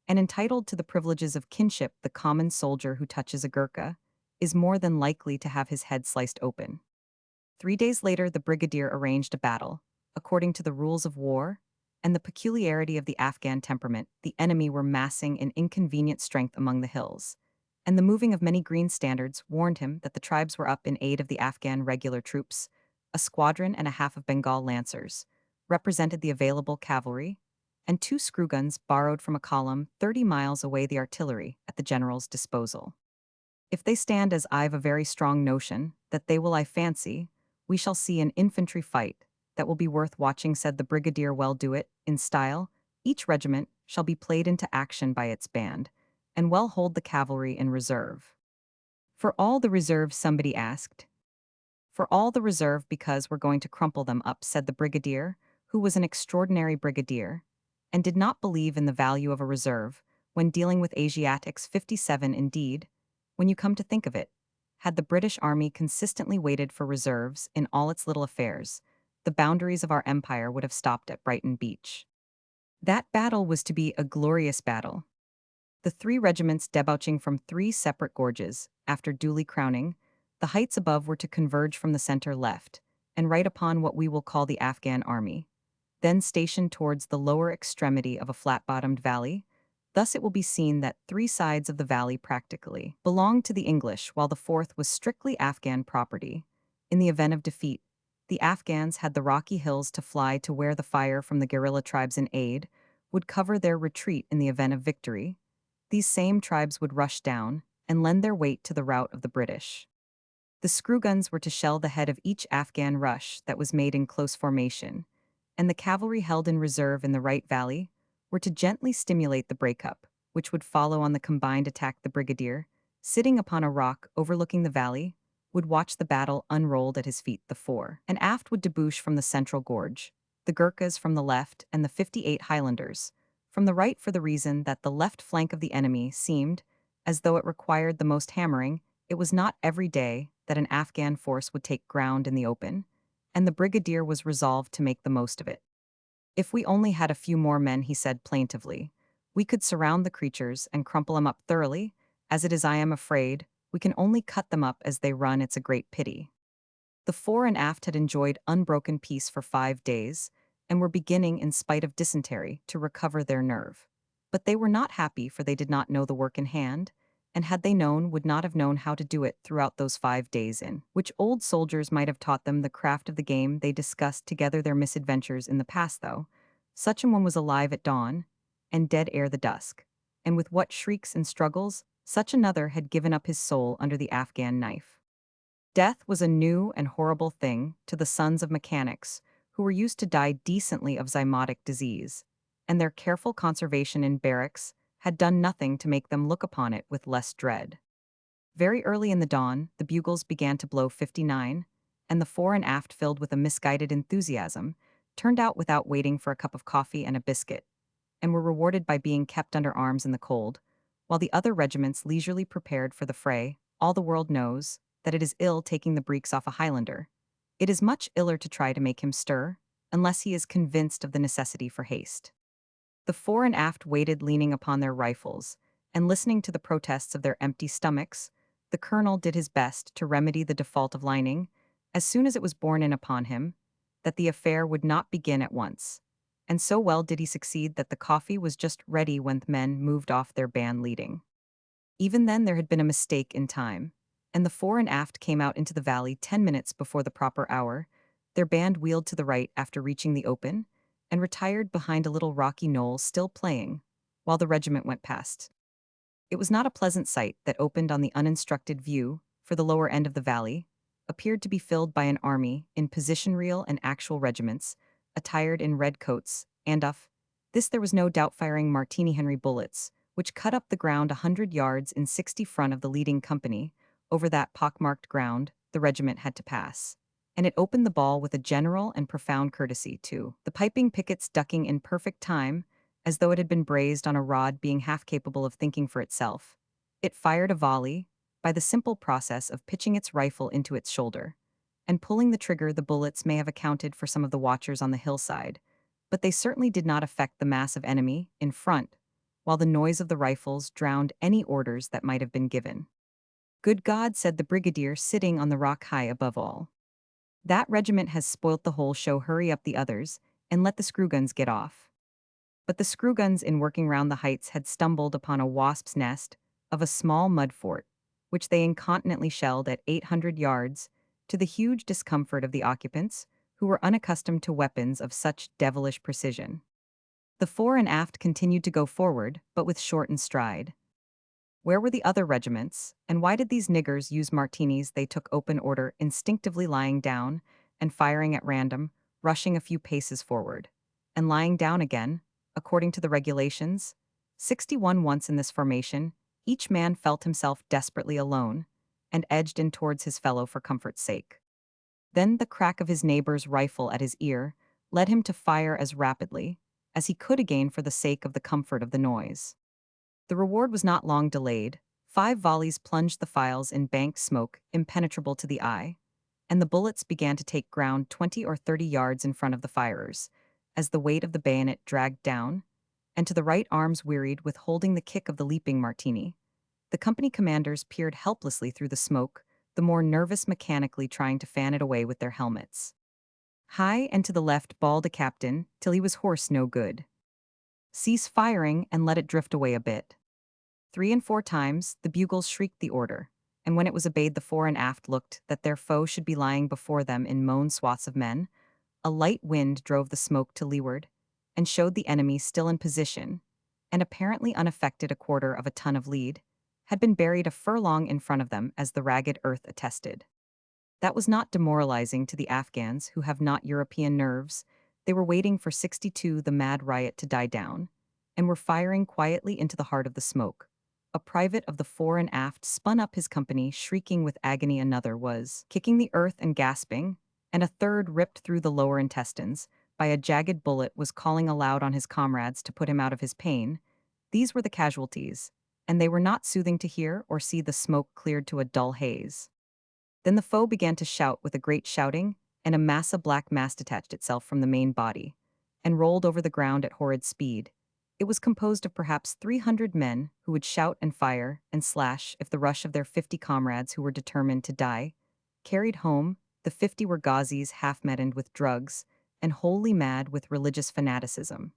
and entitled to the privileges of kinship. The common soldier who touches a Gurkha is more than likely to have his head sliced open. 3 days later the brigadier arranged a battle, according to the rules of war, and the peculiarity of the Afghan temperament. The enemy were massing in inconvenient strength among the hills, and the moving of many green standards warned him that the tribes were up in aid of the Afghan regular troops. A squadron and a half of Bengal lancers represented the available cavalry, and 2 screw guns borrowed from a column 30 miles away the artillery at the general's disposal. "If they stand as I've a very strong notion that they will, I fancy, we shall see an infantry fight that will be worth watching," said the brigadier. "Well, do it in style. Each regiment shall be played into action by its band, and well hold the cavalry in reserve." "For all the reserve?" somebody asked. "For all the reserve, because we're going to crumple them up," said the brigadier, who was an extraordinary brigadier, and did not believe in the value of a reserve, when dealing with Asiatics. 57 indeed, when you come to think of it, had the British Army consistently waited for reserves in all its little affairs, the boundaries of our empire would have stopped at Brighton Beach. That battle was to be a glorious battle. The three regiments debouching from three separate gorges, after duly crowning, the heights above were to converge from the center left, and right upon what we will call the Afghan army, then stationed towards the lower extremity of a flat-bottomed valley. Thus it will be seen that three sides of the valley practically belonged to the English, while the fourth was strictly Afghan property. In the event of defeat, the Afghans had the rocky hills to fly to where the fire from the guerrilla tribes in aid would cover their retreat. In the event of victory, these same tribes would rush down and lend their weight to the rout of the British. The screw guns were to shell the head of each Afghan rush that was made in close formation, and the cavalry held in reserve in the right valley were to gently stimulate the breakup, which would follow on the combined attack. The brigadier, sitting upon a rock overlooking the valley, would watch the battle unrolled at his feet. The fore and aft would debouch from the central gorge, the Gurkhas from the left and the 58 Highlanders from the right, for the reason that the left flank of the enemy seemed as though it required the most hammering. It was not every day that an Afghan force would take ground in the open, and the brigadier was resolved to make the most of it. "If we only had a few more men," he said plaintively, "we could surround the creatures and crumple them up thoroughly. As it is, I am afraid, we can only cut them up as they run. It's a great pity." The fore and aft had enjoyed unbroken peace for 5 days, and were beginning, in spite of dysentery, to recover their nerve. But they were not happy, for they did not know the work in hand, and had they known, would not have known how to do it throughout those 5 days, in which old soldiers might have taught them the craft of the game. They discussed together their misadventures in the past, though. Such an one was alive at dawn, and dead ere the dusk, and with what shrieks and struggles, such another had given up his soul under the Afghan knife. Death was a new and horrible thing to the sons of mechanics, who were used to die decently of zymotic disease, and their careful conservation in barracks had done nothing to make them look upon it with less dread. Very early in the dawn, the bugles began to blow 59, and the fore and aft, filled with a misguided enthusiasm, turned out without waiting for a cup of coffee and a biscuit, and were rewarded by being kept under arms in the cold, while the other regiments leisurely prepared for the fray. All the world knows that it is ill taking the breeks off a Highlander. It is much iller to try to make him stir, unless he is convinced of the necessity for haste. The fore and aft waited, leaning upon their rifles, and listening to the protests of their empty stomachs. The colonel did his best to remedy the default of lining, as soon as it was borne in upon him that the affair would not begin at once. And so well did he succeed that the coffee was just ready when the men moved off their band leading. Even then there had been a mistake in time, and the fore and aft came out into the valley 10 minutes before the proper hour. Their band wheeled to the right after reaching the open, and retired behind a little rocky knoll, still playing, while the regiment went past. It was not a pleasant sight that opened on the uninstructed view, for the lower end of the valley appeared to be filled by an army in position, real and actual regiments, attired in red coats, and of this there was no doubt firing Martini Henry bullets, which cut up the ground 100 yards in 60 front of the leading company. Over that pockmarked ground the regiment had to pass, and it opened the ball with a general and profound courtesy to the piping pickets, ducking in perfect time, as though it had been brazed on a rod. Being half capable of thinking for itself, it fired a volley by the simple process of pitching its rifle into its shoulder and pulling the trigger. The bullets may have accounted for some of the watchers on the hillside, but they certainly did not affect the mass of enemy in front, while the noise of the rifles drowned any orders that might have been given. "Good God," said the brigadier, sitting on the rock high above all. "That regiment has spoilt the whole show. Hurry up the others, and let the screw guns get off." But the screw guns, in working round the heights, had stumbled upon a wasp's nest of a small mud fort, which they incontinently shelled at 800 yards, to the huge discomfort of the occupants, who were unaccustomed to weapons of such devilish precision. The fore and aft continued to go forward, but with shortened stride. Where were the other regiments, and why did these niggers use martinis? They took open order, instinctively lying down and firing at random, rushing a few paces forward, and lying down again, according to the regulations. 61 once in this formation, each man felt himself desperately alone, and edged in towards his fellow for comfort's sake. Then the crack of his neighbor's rifle at his ear led him to fire as rapidly as he could again, for the sake of the comfort of the noise. The reward was not long delayed. 5 volleys plunged the files in banked smoke, impenetrable to the eye, and the bullets began to take ground 20 or 30 yards in front of the firers, as the weight of the bayonet dragged down, and to the right arms wearied with holding the kick of the leaping martini. The company commanders peered helplessly through the smoke, the more nervous mechanically trying to fan it away with their helmets. High and to the left bawled a captain, till he was hoarse no good. Cease firing and let it drift away a bit. 3 and 4 times the bugles shrieked the order, and when it was obeyed the fore and aft looked that their foe should be lying before them in mown swaths of men. A light wind drove the smoke to leeward, and showed the enemy still in position, and apparently unaffected. 1/4 ton of lead had been buried a furlong in front of them, as the ragged earth attested. That was not demoralizing to the Afghans, who have not European nerves. They were waiting for 62 the mad riot to die down, and were firing quietly into the heart of the smoke. A private of the fore and aft spun up his company, shrieking with agony. Another was kicking the earth and gasping, and a third, ripped through the lower intestines by a jagged bullet, was calling aloud on his comrades to put him out of his pain. These were the casualties, and they were not soothing to hear or see. The smoke cleared to a dull haze. Then the foe began to shout with a great shouting, and a mass of black mass detached itself from the main body, and rolled over the ground at horrid speed. It was composed of perhaps 300 men, who would shout and fire and slash if the rush of their 50 comrades who were determined to die. Carried home, the 50 were Ghazis half-maddened with drugs, and wholly mad with religious fanaticism.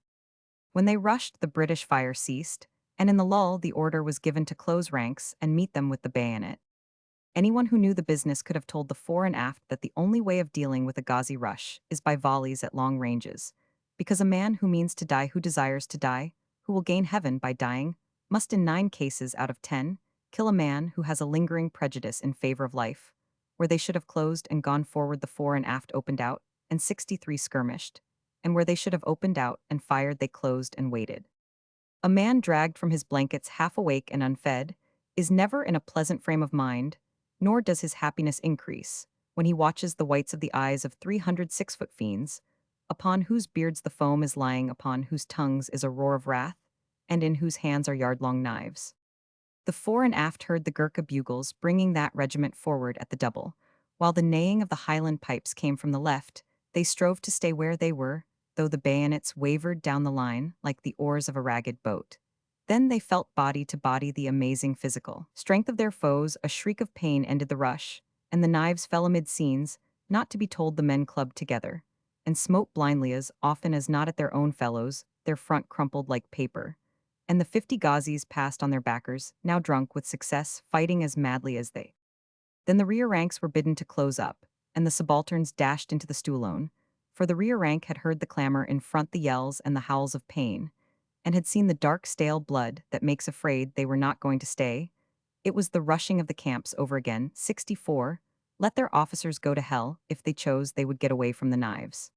When they rushed, the British fire ceased, and in the lull the order was given to close ranks and meet them with the bayonet. Anyone who knew the business could have told the fore and aft that the only way of dealing with a Ghazi rush is by volleys at long ranges, because a man who means to die, who desires to die, who will gain heaven by dying, must in 9 cases out of 10 kill a man who has a lingering prejudice in favor of life. Where they should have closed and gone forward, the fore and aft opened out, and 63 skirmished, and where they should have opened out and fired, they closed and waited. A man dragged from his blankets half awake and unfed is never in a pleasant frame of mind, nor does his happiness increase when he watches the whites of the eyes of 300 6-foot fiends, upon whose beards the foam is lying, upon whose tongues is a roar of wrath, and in whose hands are yard-long knives. The fore and aft heard the Gurkha bugles bringing that regiment forward at the double, while the neighing of the Highland pipes came from the left. They strove to stay where they were, though the bayonets wavered down the line like the oars of a ragged boat. Then they felt body to body the amazing physical strength of their foes. A shriek of pain ended the rush, and the knives fell amid scenes, not to be told. The men clubbed together, and smote blindly as often as not at their own fellows, their front crumpled like paper. And the 50 Ghazis passed on their backers, now drunk with success, fighting as madly as they. Then the rear ranks were bidden to close up, and the subalterns dashed into the stulone, for the rear rank had heard the clamor in front, the yells and the howls of pain, and had seen the dark stale blood that makes afraid they were not going to stay. It was the rushing of the camps over again. 64. Let their officers go to hell. If they chose, they would get away from the knives.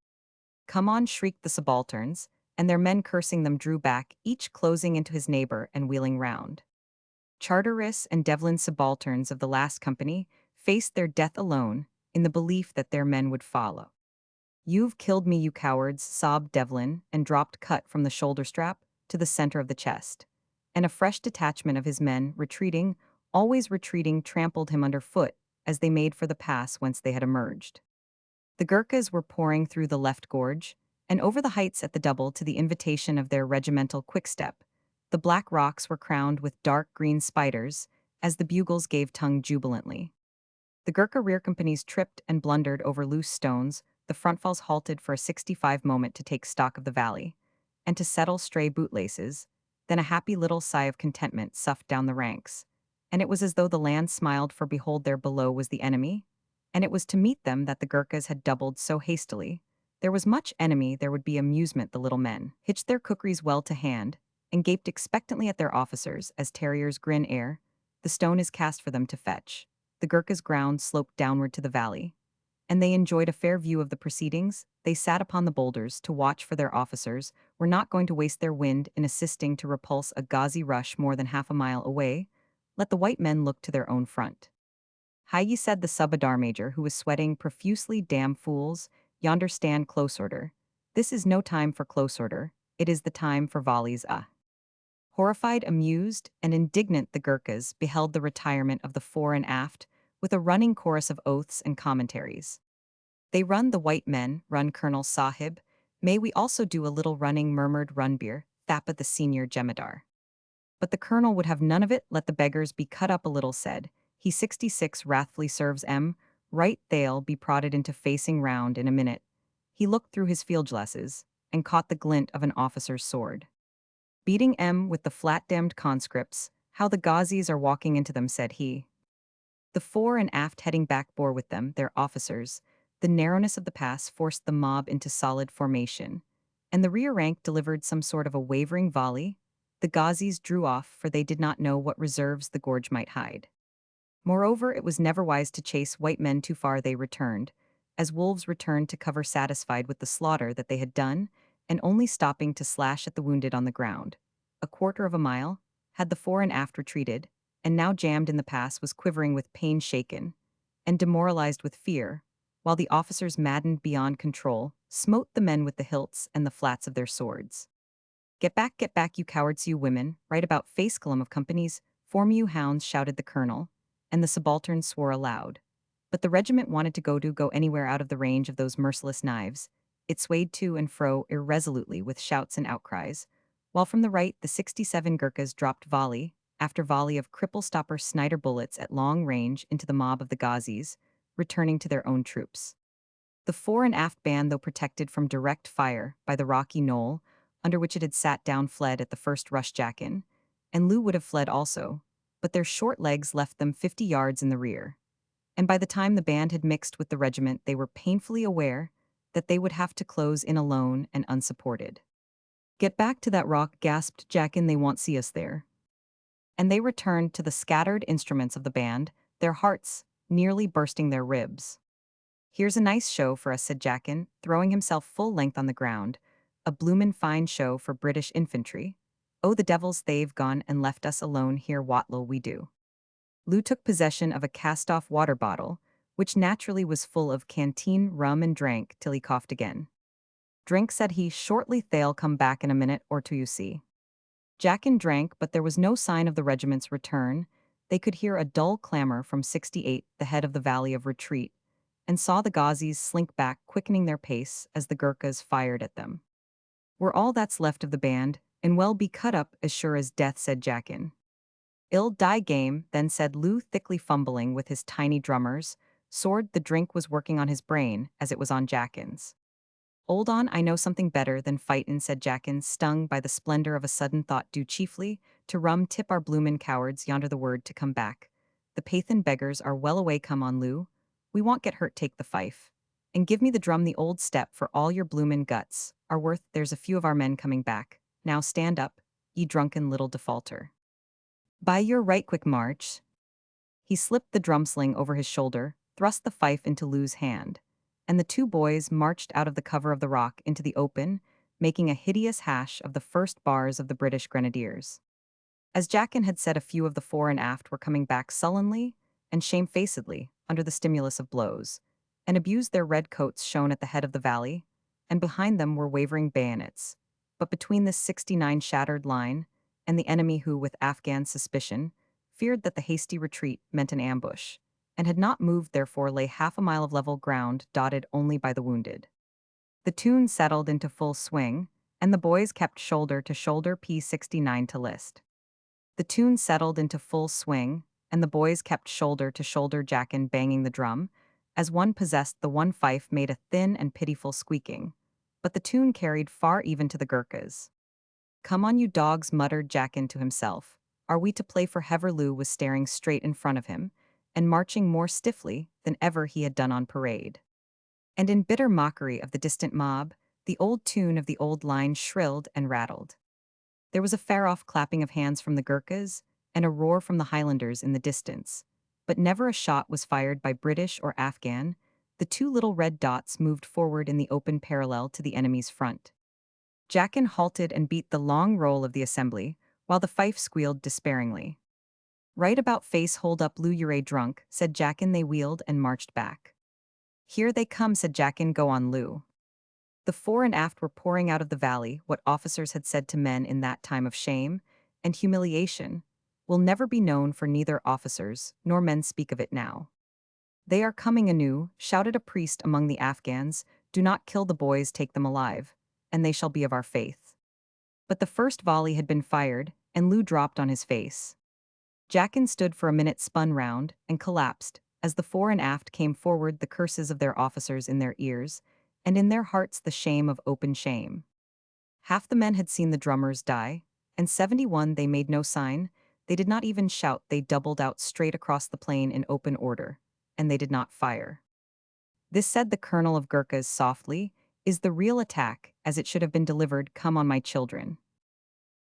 Come on, shrieked the subalterns, and their men cursing them drew back, each closing into his neighbor and wheeling round. Charteris and Devlin, subalterns of the last company, faced their death alone, in the belief that their men would follow. You've killed me, you cowards, sobbed Devlin, and dropped cut from the shoulder strap to the center of the chest. And a fresh detachment of his men, retreating, always retreating, trampled him underfoot as they made for the pass whence they had emerged. The Gurkhas were pouring through the left gorge, and over the heights at the double to the invitation of their regimental quickstep. The black rocks were crowned with dark green spiders, as the bugles gave tongue jubilantly. The Gurkha rear companies tripped and blundered over loose stones. The frontfalls halted for a 65 moment to take stock of the valley, and to settle stray bootlaces. Then a happy little sigh of contentment soughed down the ranks, and it was as though the land smiled, for behold, there below was the enemy, and it was to meet them that the Gurkhas had doubled so hastily. There was much enemy, there would be amusement. The little men hitched their kukris well to hand, and gaped expectantly at their officers, as terriers grin ere the stone is cast for them to fetch. The Gurkhas' ground sloped downward to the valley, and they enjoyed a fair view of the proceedings. They sat upon the boulders to watch, for their officers were not going to waste their wind in assisting to repulse a Ghazi rush more than half a mile away. Let the white men look to their own front. Hi, ye, said the subadar major, who was sweating profusely. Damn fools, yonder stand close order. This is no time for close order, it is the time for volleys. Horrified, amused, and indignant, the Gurkhas beheld the retirement of the fore and aft with a running chorus of oaths and commentaries. They run the white men, run Colonel Sahib. May we also do a little running, murmured Runbir, Thapa the senior Jemadar. But the colonel would have none of it, let the beggars be cut up a little, said. He 66 wrathfully serves right they'll be prodded into facing round in a minute. He looked through his field glasses and caught the glint of an officer's sword. Beating with the flat-damned conscripts, how the Ghazis are walking into them, said he. The fore and aft heading back bore with them, their officers. The narrowness of the pass forced the mob into solid formation, and the rear rank delivered some sort of a wavering volley. The Ghazis drew off, for they did not know what reserves the gorge might hide. Moreover, it was never wise to chase white men too far. They returned, as wolves returned to cover, satisfied with the slaughter that they had done, and only stopping to slash at the wounded on the ground. A quarter of a mile had the fore and aft retreated, and now jammed in the pass was quivering with pain, shaken, and demoralized with fear, while the officers, maddened beyond control, smote the men with the hilts and the flats of their swords. Get back, you cowards, you women, right about face, column of companies, form you hounds, shouted the colonel, and the subalterns swore aloud. But the regiment wanted to go anywhere out of the range of those merciless knives. It swayed to and fro irresolutely with shouts and outcries, while from the right the 67 Gurkhas dropped volley after volley of cripple-stopper Snider bullets at long range into the mob of the Ghazis, returning to their own troops. The fore and aft band, though protected from direct fire by the rocky knoll under which it had sat down, fled at the first rush. Jackin and Lou would have fled also, but their short legs left them 50 yards in the rear. And by the time the band had mixed with the regiment, they were painfully aware that they would have to close in alone and unsupported. Get back to that rock, gasped Jackin, they won't see us there. And they returned to the scattered instruments of the band, their hearts nearly bursting their ribs. Here's a nice show for us, said Jackin, throwing himself full length on the ground. A bloomin' fine show for British infantry. Oh, the devils, they've gone and left us alone here, what'll we do? Lou took possession of a cast-off water bottle, which naturally was full of canteen rum, and drank till he coughed again. Drink, said he, shortly, they'll come back in a minute or two, you see. Jackin drank, but there was no sign of the regiment's return. They could hear a dull clamor from 68, the head of the valley of retreat, and saw the Ghazis slink back, quickening their pace as the Gurkhas fired at them. We're all that's left of the band, and well be cut up as sure as death, said Jackin. Ill die game, then, said Lou, thickly fumbling with his tiny drummer's sword. The drink was working on his brain as it was on Jackin's. Hold on, I know something better than fightin', said Jackin, stung by the splendor of a sudden thought, due chiefly to rum. Tip our bloomin' cowards yonder the word to come back. The Pathan beggars are well away, come on, Lou. We won't get hurt, take the fife. And give me the drum, the old step, for all your bloomin' guts are worth. There's a few of our men coming back. Now stand up, ye drunken little defaulter. By your right, quick march. He slipped the drum sling over his shoulder, thrust the fife into Lou's hand, and the two boys marched out of the cover of the rock into the open, making a hideous hash of the first bars of the British Grenadiers. As Jackin had said, a few of the fore and aft were coming back sullenly and shamefacedly under the stimulus of blows, and abused. Their red coats shone at the head of the valley, and behind them were wavering bayonets. But between this 69 shattered line and the enemy, who, with Afghan suspicion, feared that the hasty retreat meant an ambush, and had not moved, therefore lay half a mile of level ground dotted only by the wounded. The tune settled into full swing, and the boys kept shoulder to shoulder. P69 to list. The tune settled into full swing, and the boys kept shoulder to shoulder. Jackin banging the drum, as one possessed. The one fife made a thin and pitiful squeaking, but the tune carried far even to the Gurkhas. Come on, you dogs, muttered Jackin to himself. Are we to play for Hever? Lou was staring straight in front of him, and marching more stiffly than ever he had done on parade. And in bitter mockery of the distant mob, the old tune of the old line shrilled and rattled. There was a far-off clapping of hands from the Gurkhas, and a roar from the Highlanders in the distance, but never a shot was fired by British or Afghan. The two little red dots moved forward in the open parallel to the enemy's front. Jackin halted and beat the long roll of the assembly, while the fife squealed despairingly. Right about face, hold up, Lou, you're a drunk, said Jackin. They wheeled and marched back. Here they come, said Jackin. Go on, Lou. The fore and aft were pouring out of the valley, what officers had said to men in that time of shame, and humiliation, will never be known, for neither officers nor men speak of it now. "They are coming anew," shouted a priest among the Afghans. "Do not kill the boys, take them alive, and they shall be of our faith." But the first volley had been fired, and Lou dropped on his face. Jackin stood for a minute, spun round, and collapsed, as the fore and aft came forward, the curses of their officers in their ears, and in their hearts the shame of open shame. Half the men had seen the drummers die, and 71 they made no sign, they did not even shout, they doubled out straight across the plain in open order, and they did not fire. "This," said the colonel of Gurkhas softly, "is the real attack, as it should have been delivered. Come on, my children."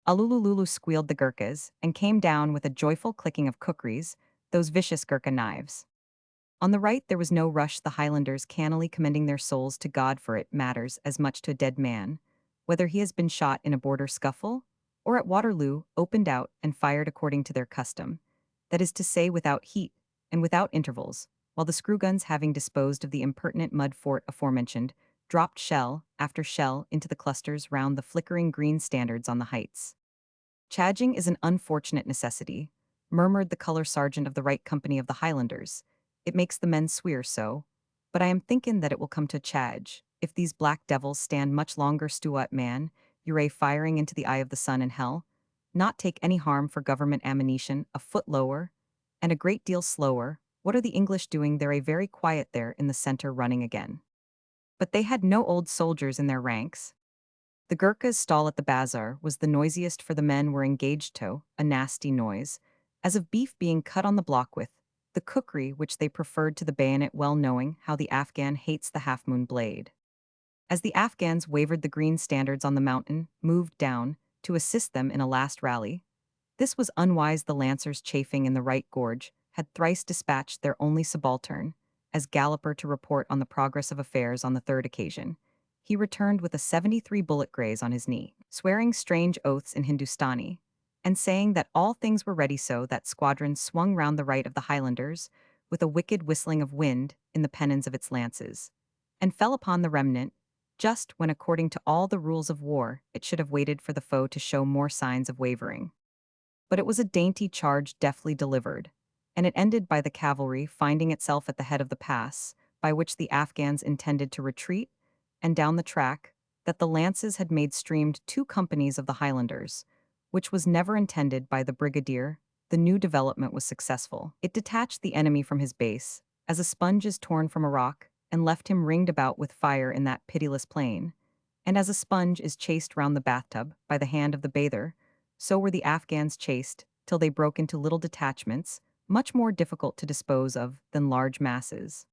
"Alulululu," squealed the Gurkhas, and came down with a joyful clicking of kukris, those vicious Gurkha knives. On the right there was no rush, the Highlanders cannily commending their souls to God, for it matters as much to a dead man, whether he has been shot in a border scuffle, or at Waterloo, opened out and fired according to their custom, that is to say, without heat, and without intervals, while the screw-guns, having disposed of the impertinent mud fort aforementioned, dropped shell after shell into the clusters round the flickering green standards on the heights. "Charging is an unfortunate necessity," murmured the colour sergeant of the right company of the Highlanders. "It makes the men swear so. But I am thinking that it will come to charge, if these black devils stand much longer. Stuart man, you're firing into the eye of the sun and hell. Not take any harm for government ammunition, a foot lower, and a great deal slower. What are the English doing? They're very quiet there in the centre, running again." But they had no old soldiers in their ranks. The Gurkha's stall at the bazaar was the noisiest, for the men were engaged to a nasty noise, as of beef being cut on the block with the cookery which they preferred to the bayonet, well knowing how the Afghan hates the half-moon blade. As the Afghans wavered, the green standards on the mountain moved down to assist them in a last rally. This was unwise. The lancers, chafing in the right gorge, had thrice dispatched their only subaltern as galloper to report on the progress of affairs. On the third occasion, he returned with a 73 bullet graze on his knee, swearing strange oaths in Hindustani, and saying that all things were ready. So that squadron swung round the right of the Highlanders, with a wicked whistling of wind in the pennons of its lances, and fell upon the remnant, just when, according to all the rules of war, it should have waited for the foe to show more signs of wavering. But it was a dainty charge, deftly delivered, and it ended by the cavalry finding itself at the head of the pass, by which the Afghans intended to retreat, and down the track that the lances had made streamed two companies of the Highlanders, which was never intended by the brigadier. The new development was successful. It detached the enemy from his base, as a sponge is torn from a rock, and left him ringed about with fire in that pitiless plain. And as a sponge is chased round the bathtub by the hand of the bather, so were the Afghans chased, till they broke into little detachments, much more difficult to dispose of than large masses.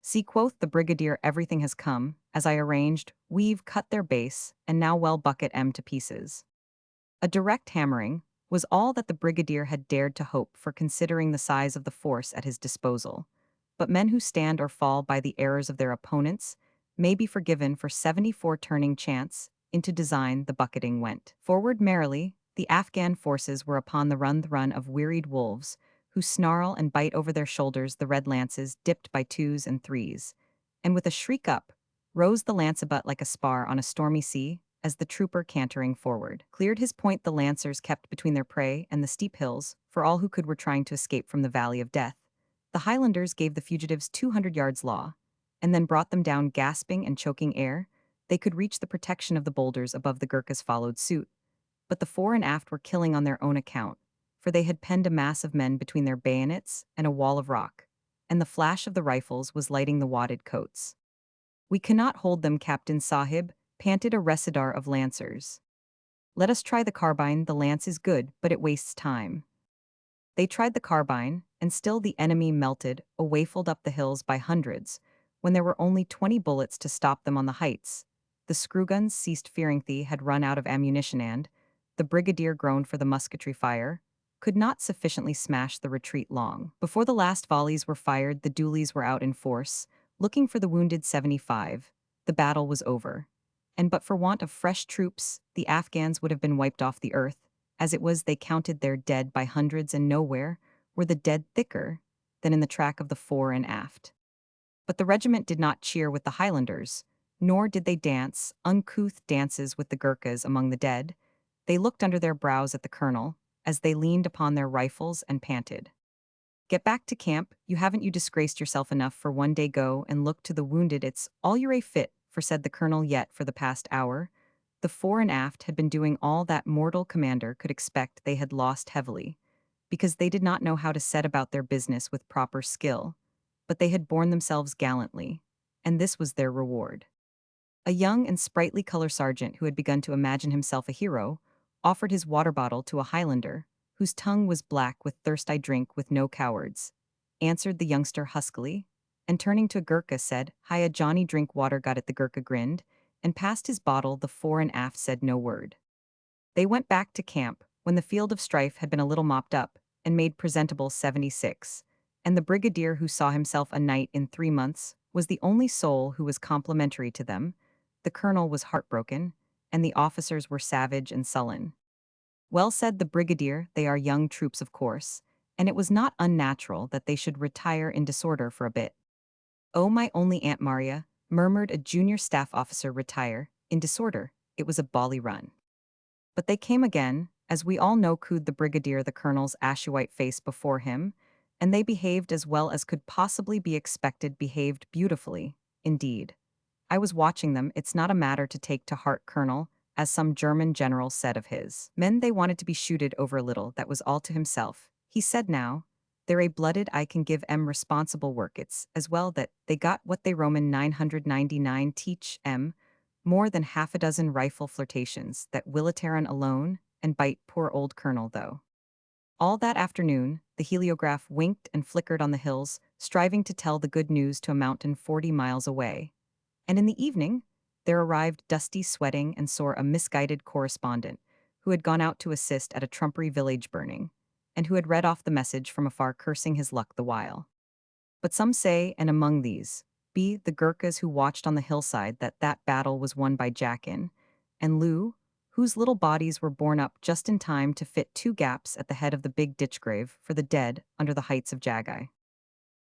"See," quoth the brigadier, "everything has come, as I arranged. We've cut their base, and now well bucket 'em to pieces." A direct hammering was all that the brigadier had dared to hope for, considering the size of the force at his disposal. But men who stand or fall by the errors of their opponents may be forgiven. For 74 turning chance into design, the bucketing went forward merrily. The Afghan forces were upon the run of wearied wolves, who snarl and bite over their shoulders. The red lances dipped by twos and threes, and with a shriek up rose the lancebutt like a spar on a stormy sea, as the trooper, cantering forward, cleared his point. The lancers kept between their prey and the steep hills, for all who could were trying to escape from the valley of death. The Highlanders gave the fugitives 200 yards law, and then brought them down, gasping and choking ere they could reach the protection of the boulders above. The Gurkhas followed suit, but the fore and aft were killing on their own account, for they had penned a mass of men between their bayonets and a wall of rock, and the flash of the rifles was lighting the wadded coats. "We cannot hold them, Captain Sahib," panted a residar of lancers. "Let us try the carbine. The lance is good, but it wastes time." They tried the carbine, and still the enemy melted, awayfled up the hills by hundreds, when there were only 20 bullets to stop them on the heights. The screw-guns ceased fearing they had run out of ammunition, and the brigadier groaned, for the musketry fire could not sufficiently smash the retreat long. Before the last volleys were fired, the doolies were out in force, looking for the wounded 75. The battle was over, and but for want of fresh troops, the Afghans would have been wiped off the earth. As it was, they counted their dead by hundreds, and nowhere were the dead thicker than in the track of the fore and aft. But the regiment did not cheer with the Highlanders, nor did they dance uncouth dances with the Gurkhas among the dead. They looked under their brows at the colonel, as they leaned upon their rifles and panted. Get back to camp, you haven't you disgraced yourself enough for one day go and look to the wounded it's all you're a fit for said the colonel yet for the past hour. The fore and aft had been doing all that mortal commander could expect they had lost heavily, because they did not know how to set about their business with proper skill, but they had borne themselves gallantly, and this was their reward. A young and sprightly color sergeant who had begun to imagine himself a hero offered his water bottle to a Highlander, whose tongue was black with thirst I drink with no cowards, answered the youngster huskily, and turning to a Gurkha said, Hiya Johnny drink water got it the Gurkha grinned, and passed his bottle the fore and aft said no word. They went back to camp when the field of strife had been a little mopped up and made presentable 76, and the brigadier who saw himself a knight in 3 months was the only soul who was complimentary to them. The colonel was heartbroken, and the officers were savage and sullen. Well said the brigadier, they are young troops of course, and it was not unnatural that they should retire in disorder for a bit. Oh my only Aunt Maria, murmured a junior staff officer retire, in disorder, it was a bally run. But they came again, as we all know cooed the brigadier the colonel's ashy white face before him, and they behaved as well as could possibly be expected behaved beautifully, indeed. I was watching them, it's not a matter to take to heart colonel, as some German general said of his men they wanted to be shooted over a little, that was all to himself. He said now, they're a blooded I can give em responsible work it's as well that they got what they Roman 999 teach em, more than half a dozen rifle flirtations that Willitaran alone, and bite poor old colonel though. All that afternoon, the heliograph winked and flickered on the hills, striving to tell the good news to a mountain 40 miles away. And in the evening, there arrived dusty, sweating, and sore a misguided correspondent, who had gone out to assist at a trumpery village burning, and who had read off the message from afar cursing his luck the while. But some say, and among these, be the Gurkhas who watched on the hillside that battle was won by Jackin, and Lou, whose little bodies were borne up just in time to fit 2 gaps at the head of the big ditch grave for the dead under the heights of Jagai.